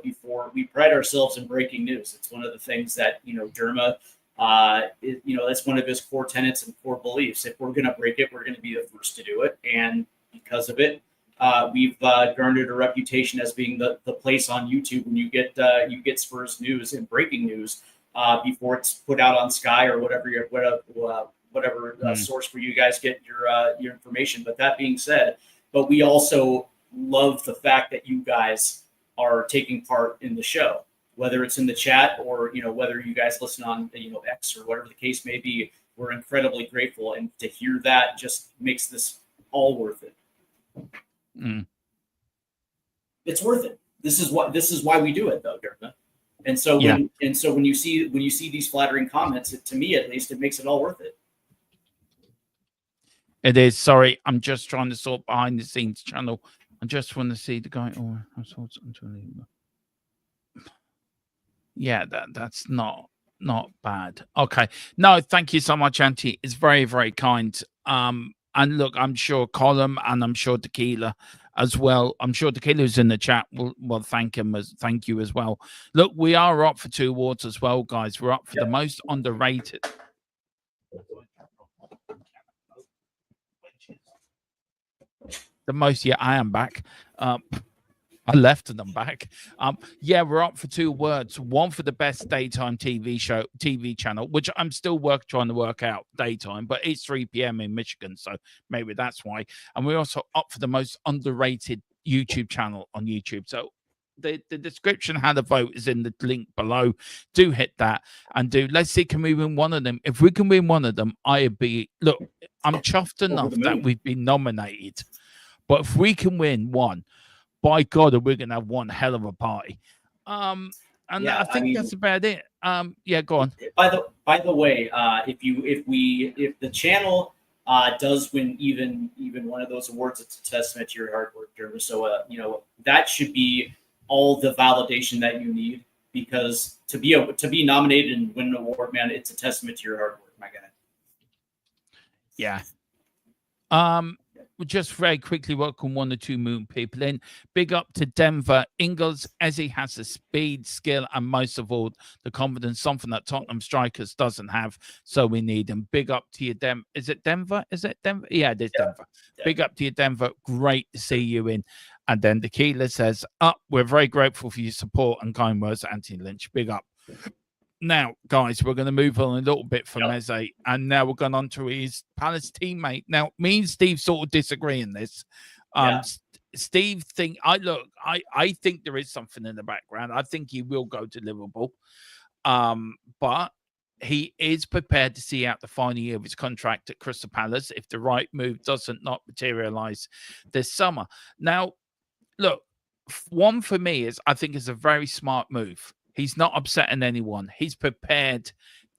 Before we pride ourselves in breaking news. It's one of the things that Derma, that's one of his core tenets and core beliefs. If we're going to break it, we're going to be the first to do it, and because of it, we've garnered a reputation as being the place on YouTube when you get Spurs news and breaking news before it's put out on Sky or whatever source where you guys get your information. But that being said, but we also love the fact that you guys are taking part in the show. whether it's in the chat or, whether you guys listen on, X or whatever the case may be. We're incredibly grateful. And to hear that just makes this all worth it. It's worth it. This is why we do it, though, Dirk. And so when you see these flattering comments, to me at least, it makes it all worth it. It is. Sorry, I'm just trying to sort behind the scenes channel. I just want to see the guy. Oh, I saw something. Yeah, that's not bad. Okay. No, thank you so much, Auntie. It's very, very kind. And look, I'm sure Colin and I'm sure Tequila as well. I'm sure Tequila's in the chat. We'll thank you as well. Look, we are up for 2 awards as well, guys. We're up for the most underrated. I am back. I left and I'm back. We're up for 2 awards. One for the best daytime TV channel, which I'm still trying to work out daytime, but it's 3 p.m. in Michigan, so maybe that's why. And we're also up for the most underrated YouTube channel on YouTube. So the description, how to vote, is in the link below. Do hit that and let's see, can we win one of them? If we can win one of them, I'm chuffed enough that we've been nominated. But if we can win one, by God, we're going to have one hell of a party. I think that's about it. Go on. By the way, if the channel does win even one of those awards, it's a testament to your hard work, Dermot. So that should be all the validation that you need, because to be nominated and win an award, man, it's a testament to your hard work, my guy. Yeah. We'll just very quickly welcome 1 or 2 moon people in. Big up to Denver. Ingles, Eze has the speed, skill, and most of all, the confidence, something that Tottenham strikers doesn't have, so we need them. Big up to you, Is it Denver? Yeah, it is Denver. Yeah. Big up to you, Denver. Great to see you in. And then Tequila says, we're very grateful for your support and kind words, Anthony Lynch. Big up. Now, guys, we're going to move on a little bit from Eze, and now we're going on to his Palace teammate. Now, me and Steve sort of disagree in this. Steve I think there is something in the background. I think he will go to Liverpool, but he is prepared to see out the final year of his contract at Crystal Palace if the right move doesn't not materialize this summer. Now, look, one for me is I think it's a very smart move. He's not upsetting anyone. He's prepared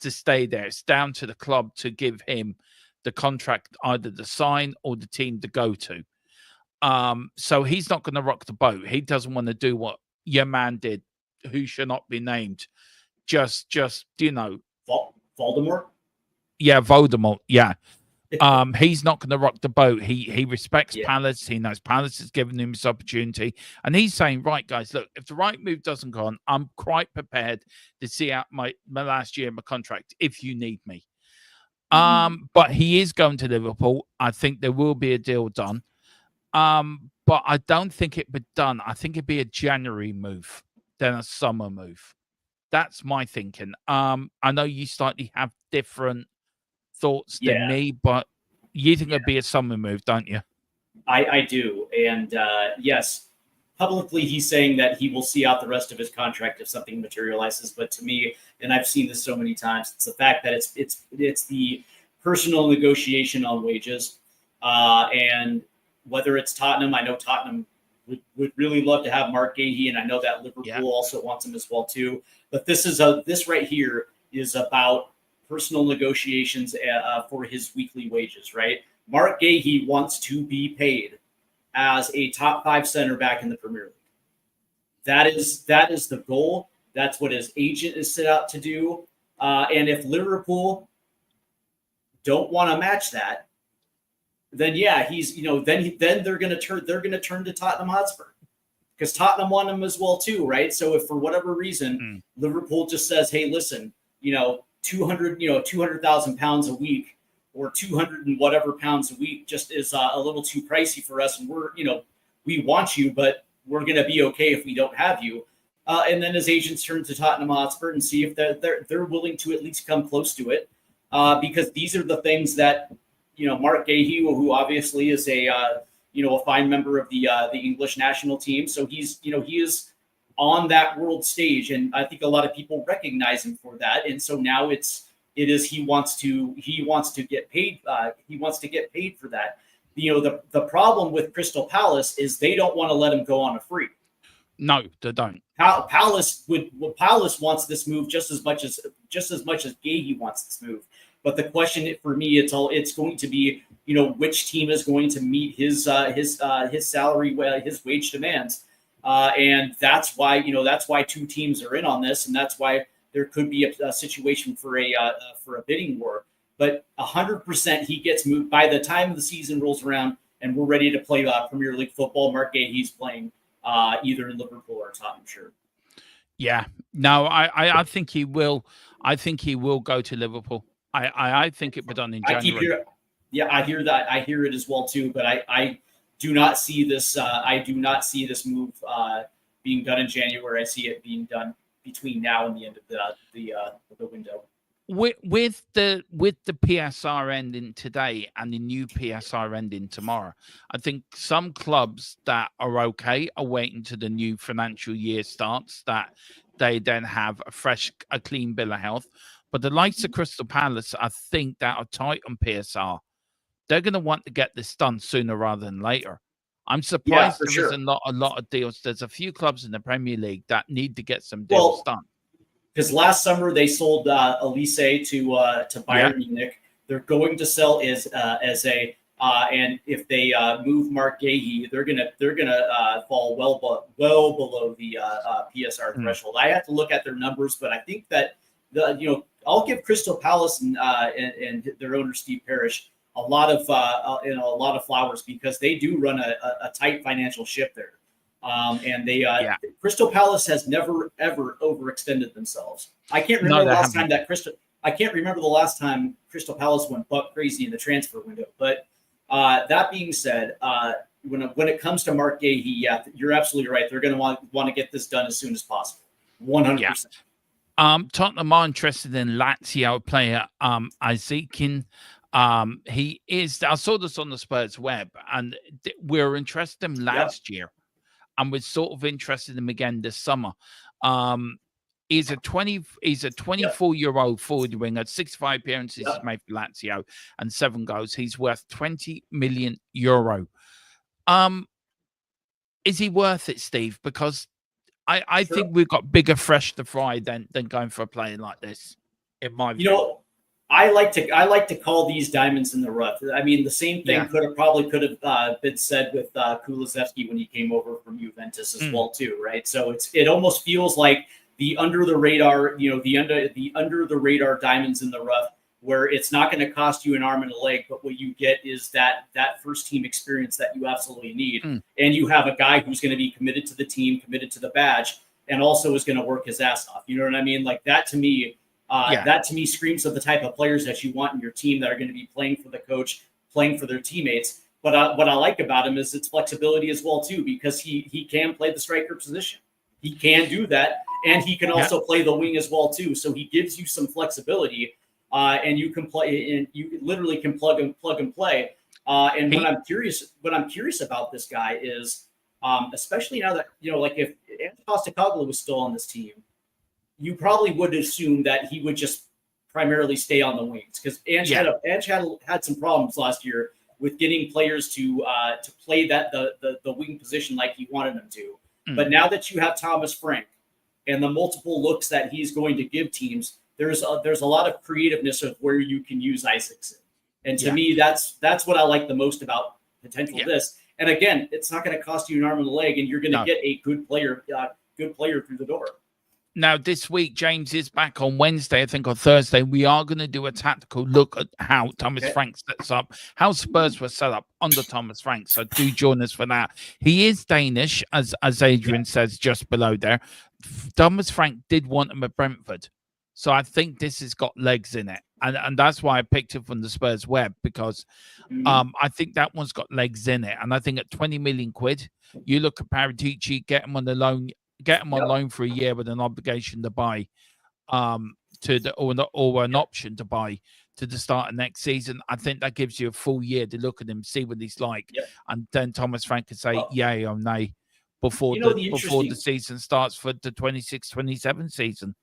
to stay there. It's down to the club to give him the contract, either to sign or the team to go to. So he's not going to rock the boat. He doesn't want to do what your man did, who should not be named. Just Voldemort? Yeah, Voldemort. Yeah. He's not going to rock the boat. He respects Palace. He knows Palace has given him this opportunity. And he's saying, right, guys, look, if the right move doesn't go on, I'm quite prepared to see out my last year of my contract if you need me. But he is going to Liverpool. I think there will be a deal done. But I don't think it'd be done. I think it'd be a January move than a summer move. That's my thinking. I know you slightly have different thoughts than me, but you think it'd be a summer move, don't you? I do. And yes, publicly he's saying that he will see out the rest of his contract if something materializes. But to me, and I've seen this so many times, it's the fact that it's the personal negotiation on wages. And whether it's Tottenham, I know Tottenham would really love to have Marc Guehi, and I know that Liverpool also wants him as well too. But this right here is about personal negotiations for his weekly wages, right? Marc Guehi wants to be paid as a top 5 center back in the Premier League. That is the goal. That's what his agent is set out to do. And if Liverpool don't want to match that, then he's then they're going to turn to Tottenham Hotspur, because Tottenham want him as well too, right? So if for whatever reason Liverpool just says, hey, listen, 200,000 pounds a week or 200 and whatever pounds a week just is a little too pricey for us, and we want you, but we're going to be okay if we don't have you. And then his agents turn to Tottenham Hotspur and see if they're willing to at least come close to it, because these are the things that Marc Guehi, who obviously is a fine member of the English national team, so he is on that world stage, and I think a lot of people recognize him for that. And so now he wants to get paid. He wants to get paid for that. The problem with Crystal Palace is they don't want to let him go on a free. No, they don't. Palace wants this move just as much as Guehi wants this move. But the question for me, it's going to be, which team is going to meet his salary, his wage demands, and that's why two teams are in on this, and that's why there could be a situation for a bidding war. But 100% he gets moved by the time the season rolls around and we're ready to play Premier League football. Marc Guehi's playing either in Liverpool or Tottenham. Sure. Yeah. No, I think he will. I think he will go to Liverpool. I think it will be done in January. I hear that. I hear it as well too. But I do not see this. I do not see this move being done in January. I see it being done between now and the end of the window. With the PSR ending today and the new PSR ending tomorrow, I think some clubs that are okay are waiting till the new financial year starts, that they then have a clean bill of health. But the likes of Crystal Palace, I think, that are tight on PSR, they're going to want to get this done sooner rather than later. I'm surprised there's not a lot of deals. There's a few clubs in the Premier League that need to get some deals done. Because last summer they sold Elise to Bayern Munich. They're going to sell Eze, and if they move Marc Guehi, they're gonna fall well below the PSR threshold. I have to look at their numbers, but I think that I'll give Crystal Palace and their owner Steve Parish a lot of flowers, because they do run a tight financial ship there. And Crystal Palace has never ever overextended themselves. I can't remember the last time Crystal Palace went buck crazy in the transfer window. But that being said, when it comes to Marc Guehi, you're absolutely right. They're going to want to get this done as soon as possible. 100%. Tottenham are interested in Lazio player Eze'S. He is. I saw this on the Spurs web, and we're interested in him last year. And we're sort of interested in him again this summer. He's a 24-year-old forward winger, 65 appearances he's made for Lazio and 7 goals. He's worth €20 million. Is he worth it, Steve? Because I think we've got bigger fish to fry than going for a player like this, in my view. I like to call these diamonds in the rough. I mean, the same thing could have been said with Kulusevski when he came over from Juventus as well too, right? So it almost feels like the under the radar diamonds in the rough, where it's not going to cost you an arm and a leg, but what you get is that first team experience that you absolutely need, and you have a guy who's going to be committed to the team, committed to the badge, and also is going to work his ass off. You know what I mean? Like that to me. That to me screams of the type of players that you want in your team, that are going to be playing for the coach, playing for their teammates. But what I like about him is its flexibility as well too, because he can play the striker position. He can do that, and he can also play the wing as well too. So he gives you some flexibility, and you can play, and you literally can plug and play. What I'm curious about this guy is, especially now that like if Postecoglou was still on this team, you probably would assume that he would just primarily stay on the wings, because Ange had some problems last year with getting players to play the wing position like he wanted them to. But now that you have Thomas Frank and the multiple looks that he's going to give teams, there's a lot of creativeness of where you can use Isaacson. And to me, that's what I like the most about potential this. And again, it's not going to cost you an arm and a leg, and you're going to get a good player through the door. Now, this week, James is back on Wednesday, I think, or Thursday. We are going to do a tactical look at how Thomas Frank sets up, how Spurs were set up under Thomas Frank. So do join us for that. He is Danish, as Adrian says just below there. Thomas Frank did want him at Brentford. So I think this has got legs in it. And that's why I picked it from the Spurs web, because I think that one's got legs in it. And I think at 20 million quid, you look at Paratici, get him on the loan. Get him on loan for a year with an obligation to buy, or an option to buy to the start of next season. I think that gives you a full year to look at him, see what he's like, and then Thomas Frank can say yay or nay. before The the interesting, season starts for the 26-27 season.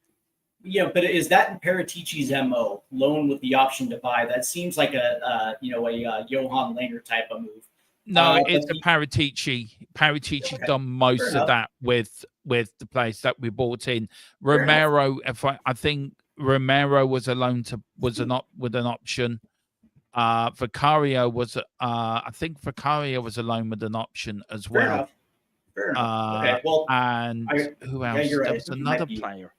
Yeah, but is that in Paratici's MO, loan with the option to buy? That seems like a Johan Langer type of move. No, But it's a Paratici. Paratici's Okay, done most of that with the players that we bought in. Romero, I think Romero was a loan with an option. Vicario was I think Vicario was a loan with an option as well. Fair enough. Okay, well, and who else? You're right. There was another player.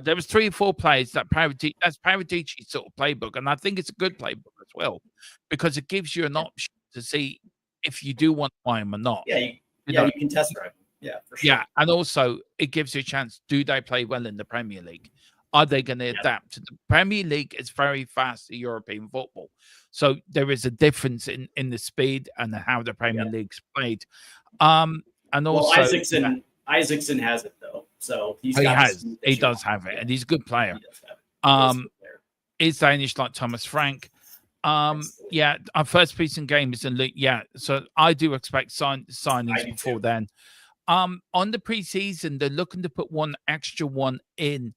There was 3 or 4 players that's Paratici's sort of playbook, and I think it's a good playbook as well because it gives you an option to see if you do want to buy them or not. Yeah, you can test drive them. Yeah, for sure. Yeah, and also it gives you a chance. Do they play well in the Premier League? Are they going to adapt to the Premier League? Is very fast to European football, so there is a difference in the speed and how the Premier League's played. And also, Isaacson has it though, so he does have it, and he's a good player. He's Danish like Thomas Frank. Our first piece in game is in Luke. Yeah, so I do expect signings before then. On the preseason, they're looking to put one extra one in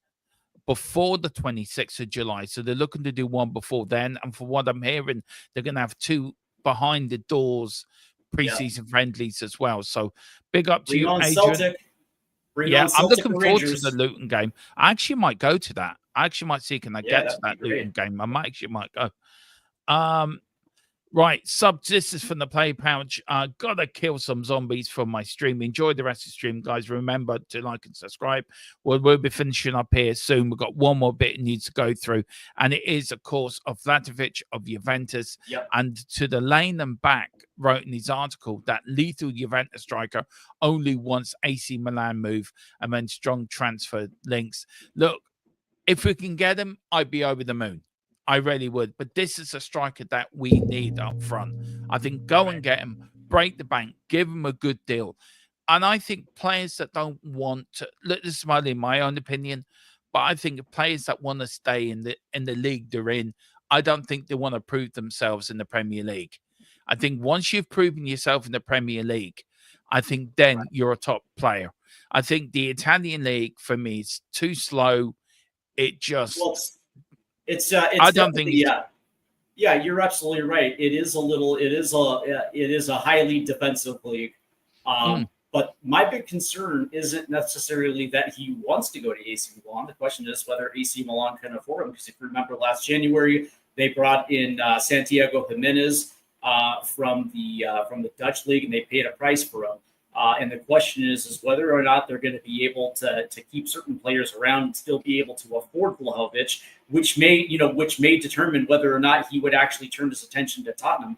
before the 26th of July. So they're looking to do one before then. And for what I'm hearing, they're going to have 2 behind the doors preseason friendlies as well. So big up to you, Adrian. I'm looking forward to the Luton game. I actually might go to that. I actually might see can I get to that Luton game. I might go. Right, this is from the Play Pouch. Gotta kill some zombies from my stream. Enjoy the rest of the stream, guys. Remember to like and subscribe. We'll be finishing up here soon. We've got one more bit it needs to go through, and it is, of course, of Vlahovic of Juventus. And to the lane and back wrote in his article that lethal Juventus striker only wants AC Milan move and then strong transfer links. Look, if we can get him, I'd be over the moon. I really would. But this is a striker that we need up front. I think go and get him, break the bank, give him a good deal. And I think players that don't want to, look, this is my own opinion, but I think players that want to stay in the league they're in, I don't think they want to prove themselves in the Premier League. I think once you've proven yourself in the Premier League, I think then you're a top player. I think the Italian league, for me, is too slow. It just... I don't think. You're absolutely right. It is a highly defensive league. But my big concern isn't necessarily that he wants to go to AC Milan. The question is whether AC Milan can afford him. Because if you remember last January, they brought in Santiago Jimenez from the Dutch league, and they paid a price for him. And the question is whether or not they're going to be able to keep certain players around and still be able to afford Vlahovic, which may determine whether or not he would actually turn his attention to Tottenham.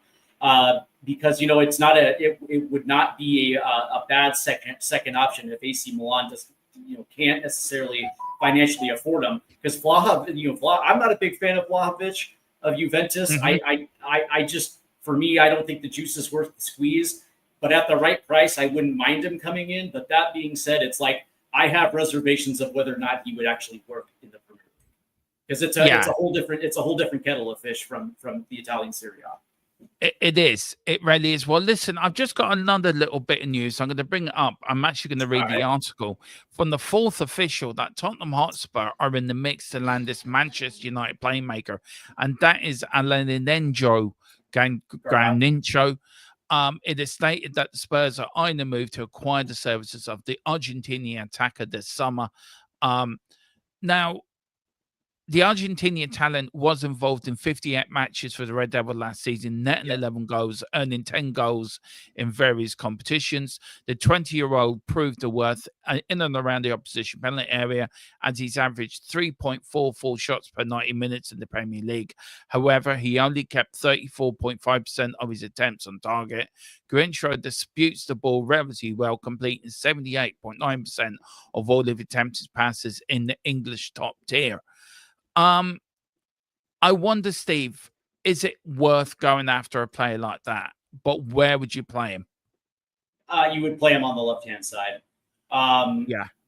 Because it would not be a bad second option if AC Milan can't necessarily financially afford him. Because I'm not a big fan of Vlahovic of Juventus. I just, for me, I don't think the juice is worth the squeeze. But at the right price, I wouldn't mind him coming in. But that being said, it's like I have reservations of whether or not he would actually work in the Premier League, because it's a whole different kettle of fish from the Italian Serie A. It is. It really is. Well, listen, I've just got another little bit of news. I'm going to bring it up. I'm actually going to read the article from the fourth official that Tottenham Hotspur are in the mix to land this Manchester United playmaker, and that is Alejandro Garnacho. It is stated that the Spurs are eyeing a move to acquire the services of the Argentinian attacker this summer. Now, the Argentinian talent was involved in 58 matches for the Red Devil last season, netting 11 goals, earning 10 goals in various competitions. The 20-year-old proved the worth in and around the opposition penalty area, as he's averaged 3.44 shots per 90 minutes in the Premier League. However, he only kept 34.5% of his attempts on target. Garnacho disputes the ball relatively well, completing 78.9% of all of attempted passes in the English top tier. I wonder, Steve, is it worth going after a player like that? But where would you play him? You would play him on the left-hand side.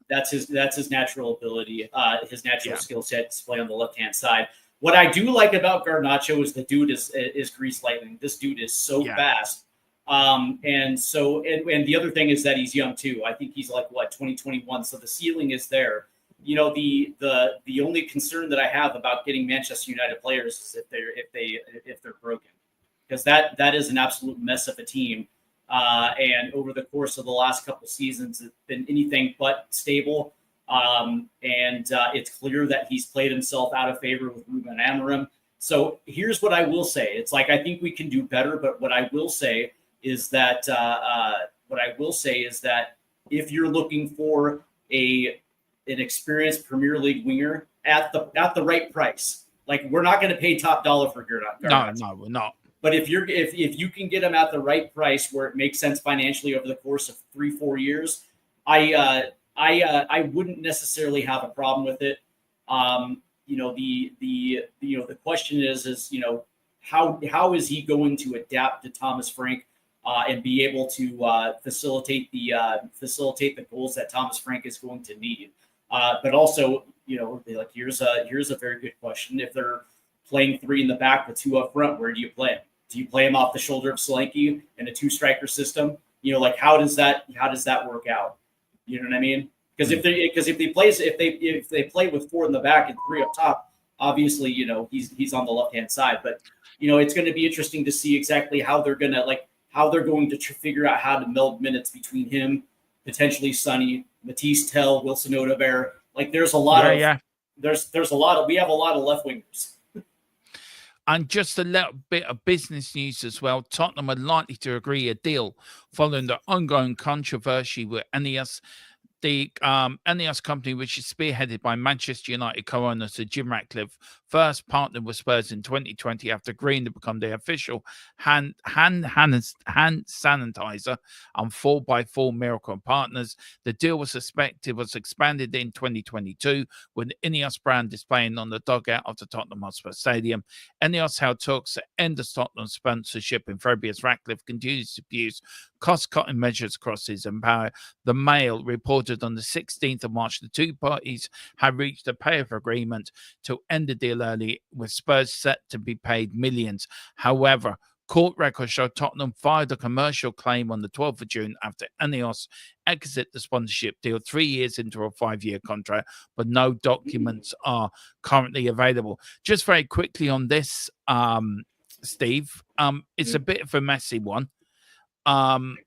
That's his natural ability, his natural skill set to play on the left-hand side. What I do like about Garnacho is the dude is grease lightning. This dude is so fast. And so, and the other thing is that he's young too. I think he's like 2021. So the ceiling is there. You know, the only concern that I have about getting Manchester United players is if they're broken, because that is an absolute mess of a team. And over the course of the last couple seasons, it's been anything but stable. And it's clear that he's played himself out of favor with Ruben Amorim. So here's what I will say. It's like, I think we can do better, but what I will say is that if you're looking for an experienced Premier League winger at the right price, like, we're not going to pay top dollar for Garnacho. No, we're not. But if you can get him at the right price where it makes sense financially over the course of 3-4 years, I wouldn't necessarily have a problem with it. You know, the question is, you know, how is he going to adapt to Thomas Frank and be able to facilitate the goals that Thomas Frank is going to need? But also, you know, like, here's a very good question. If they're playing 3 in the back with 2 up front, where do you play him? Do you play him off the shoulder of Solanke in a 2-striker system? You know, like, how does that work out? You know what I mean? Because if they play with 4 in the back and 3 up top, obviously, you know, he's on the left hand side. But, you know, it's going to be interesting to see exactly how they're going to figure out how to meld minutes between him, potentially Sonny, Matisse Tell, Wilson Odegaard. Like, there's a lot of we have a lot of left wingers. And just a little bit of business news as well. Tottenham are likely to agree a deal following the ongoing controversy with NEWS. The NEWS company, which is spearheaded by Manchester United co-owner Sir Jim Ratcliffe, first partnered with Spurs in 2020 after agreeing to become the official hand sanitizer and 4x4 Miracle partners. The deal was expanded in 2022 with the NEWS brand displaying on the dugout of the Tottenham HOTSPUR Stadium. NEWS held talks to end the Tottenham sponsorship in February as Ratcliffe continues to use cost-cutting measures across his empire. The Mail reported on the 16th of March the two parties had reached a payoff agreement to end the deal early, with Spurs set to be paid millions. However, court records show Tottenham filed a commercial claim on the 12th of June after NEWS exit the sponsorship deal 3 years into a 5-year contract, but no documents are currently available. Just very quickly on this, Steve, it's a bit of a messy one. From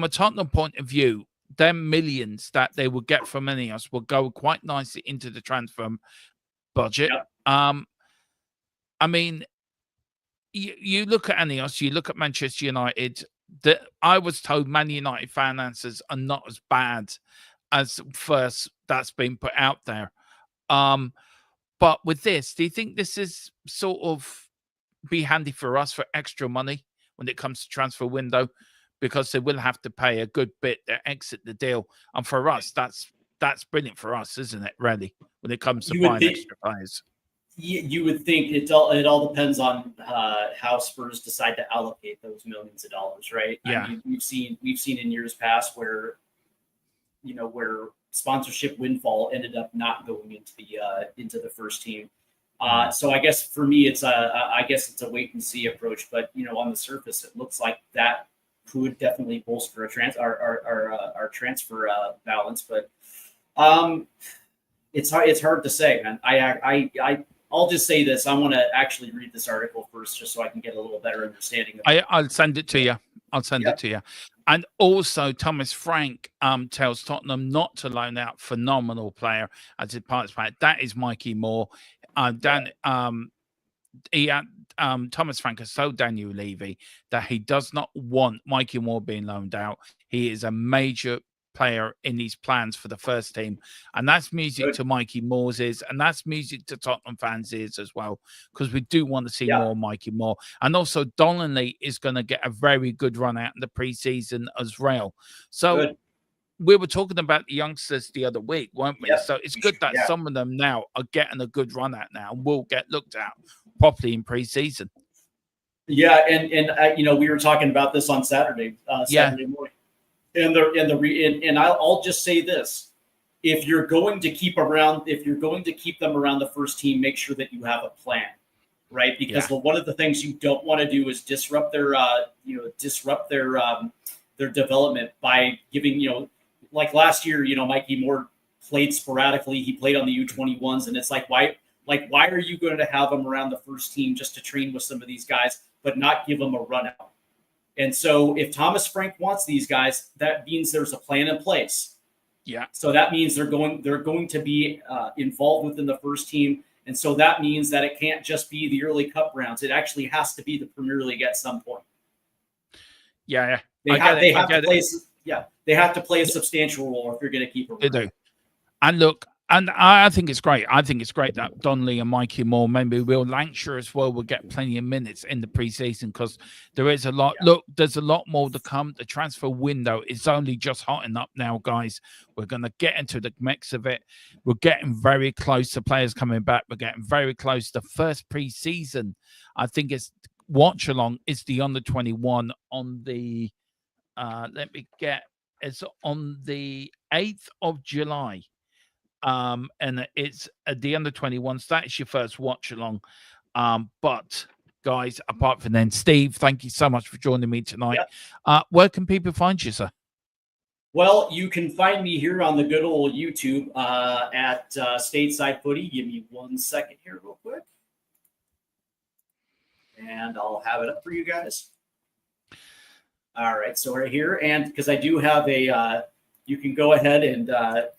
a Tottenham point of view, them millions that they will get from NEWS will go quite nicely into the transfer budget. Yep. I mean, you look at NEWS, you look at Manchester United. That I was told Man United finances are not as bad as first that's been put out there. But with this, do you think this is sort of be handy for us for extra money when it comes to transfer window? Because they will have to pay a good bit to exit the deal. And for us, that's brilliant for us, isn't it, really, when it comes to buying extra players? You would think it all depends on how Spurs decide to allocate those millions of dollars, right? Yeah. I mean, we've seen in years past where sponsorship windfall ended up not going into the first team. So I guess for me, it's a wait and see approach. But on the surface, it looks like that could definitely bolster our transfer balance. But it's hard to say, man. I'll just say this. I want to actually read this article first, just so I can get a little better understanding of it. I'll send it to you. It to you. And also, Thomas Frank tells Tottenham not to loan out phenomenal player as a participator. That is Mikey Moore. Thomas Frank has told Daniel Levy that he does not want Mikey Moore being loaned out. He is a major player in these plans for the first team, and that's music to Mikey Moore's ears, and that's music to Tottenham fans' ears as well, because we do want to see more Mikey Moore. And also Donnelly is going to get a very good run out in the preseason as well. So we were talking about the youngsters the other week, weren't we? So it's good that some of them now are getting a good run out now and will get looked at properly in preseason. Yeah, and we were talking about this on Saturday morning. And I'll just say this: if you're going to keep them around the first team, make sure that you have a plan. right? Because one of the things you don't want to do is disrupt their their development by giving, like last year, Mikey Moore played sporadically. He played on the U21s, and it's like, why are you going to have him around the first team just to train with some of these guys, but not give them a run out? And so if Thomas Frank wants these guys, that means there's a plan in place. Yeah. So that means they're going to be involved within the first team. And so that means that it can't just be the early cup rounds. It actually has to be the Premier League at some point. Yeah. They have to play a substantial role if you're going to keep it. They do. And look, and I think it's great. I think it's great that Donnelly and Mikey Moore, maybe Will Lancashire as well, will get plenty of minutes in the preseason, because there is a lot. Yeah. Look, there's a lot more to come. The transfer window is only just hotting up now, guys. We're going to get into the mix of it. We're getting very close to players coming back. We're getting very close. The first preseason, I think, is watch along is the under-21 on the. It's on the 8th of July. And it's at the under-21s. That is your first watch along. But guys, apart from then, Steve, thank you so much for joining me tonight. Yep. Where can people find you, sir? Well, you can find me here on the good old YouTube at Stateside Footy. Give me 1 second here real quick, and I'll have it up for you guys. All right, so right here, and because I do have a you can go ahead and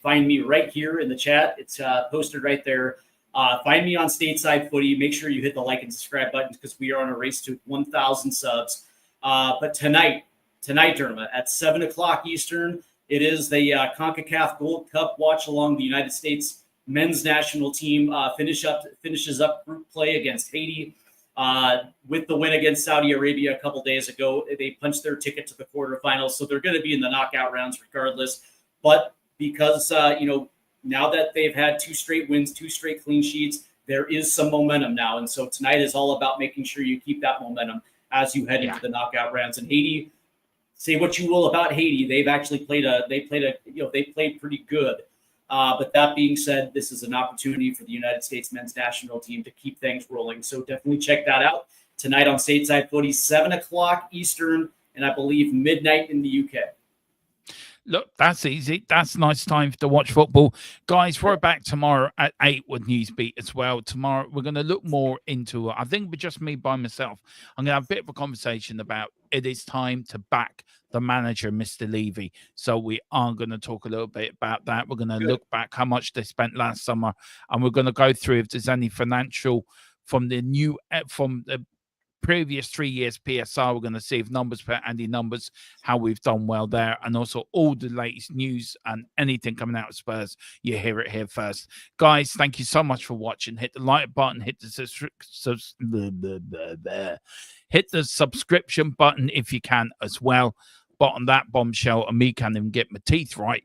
find me right here in the chat. It's posted right there. Find me on Stateside Footy. Make sure you hit the like and subscribe buttons, because we are on a race to 1,000 subs. But tonight, tournament at 7 o'clock Eastern, it is the CONCACAF Gold Cup watch along. The United States men's national team finishes up group play against Haiti. With the win against Saudi Arabia a couple days ago, they punched their ticket to the quarterfinals, so they're going to be in the knockout rounds regardless. But because now that they've had 2 straight wins, 2 straight clean sheets, there is some momentum now, and so tonight is all about making sure you keep that momentum as you head into the knockout rounds. And Haiti, say what you will about Haiti, they've actually played pretty good. But that being said, this is an opportunity for the United States men's national team to keep things rolling. So definitely check that out tonight on Stateside Footy, 7 o'clock Eastern, and I believe midnight in the UK. Look, that's easy. That's a nice time to watch football. Guys, we're back tomorrow at 8 with NEWSBEAT as well. Tomorrow, we're going to look more into, I think, but just me by myself. I'm going to have a bit of a conversation about it is time to back the manager, Mr. Levy. So we are going to talk a little bit about that. We're going to look back how much they spent last summer, and we're going to go through if there's any financial from the previous 3 years PSR. We're going to see if numbers per Andy numbers, how we've done well there, and also all the latest news and anything coming out of Spurs. You hear it here first. Guys, thank you so much for watching. Hit the like button, hit the subscription button if you can as well. But on that bombshell, and me can't even get my teeth right.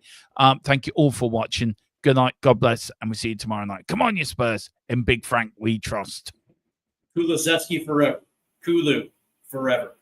Thank you all for watching. Good night, God bless, and we'll see you tomorrow night. Come on, you Spurs. In Big Frank, we trust. Kulusevski forever. Kulu forever.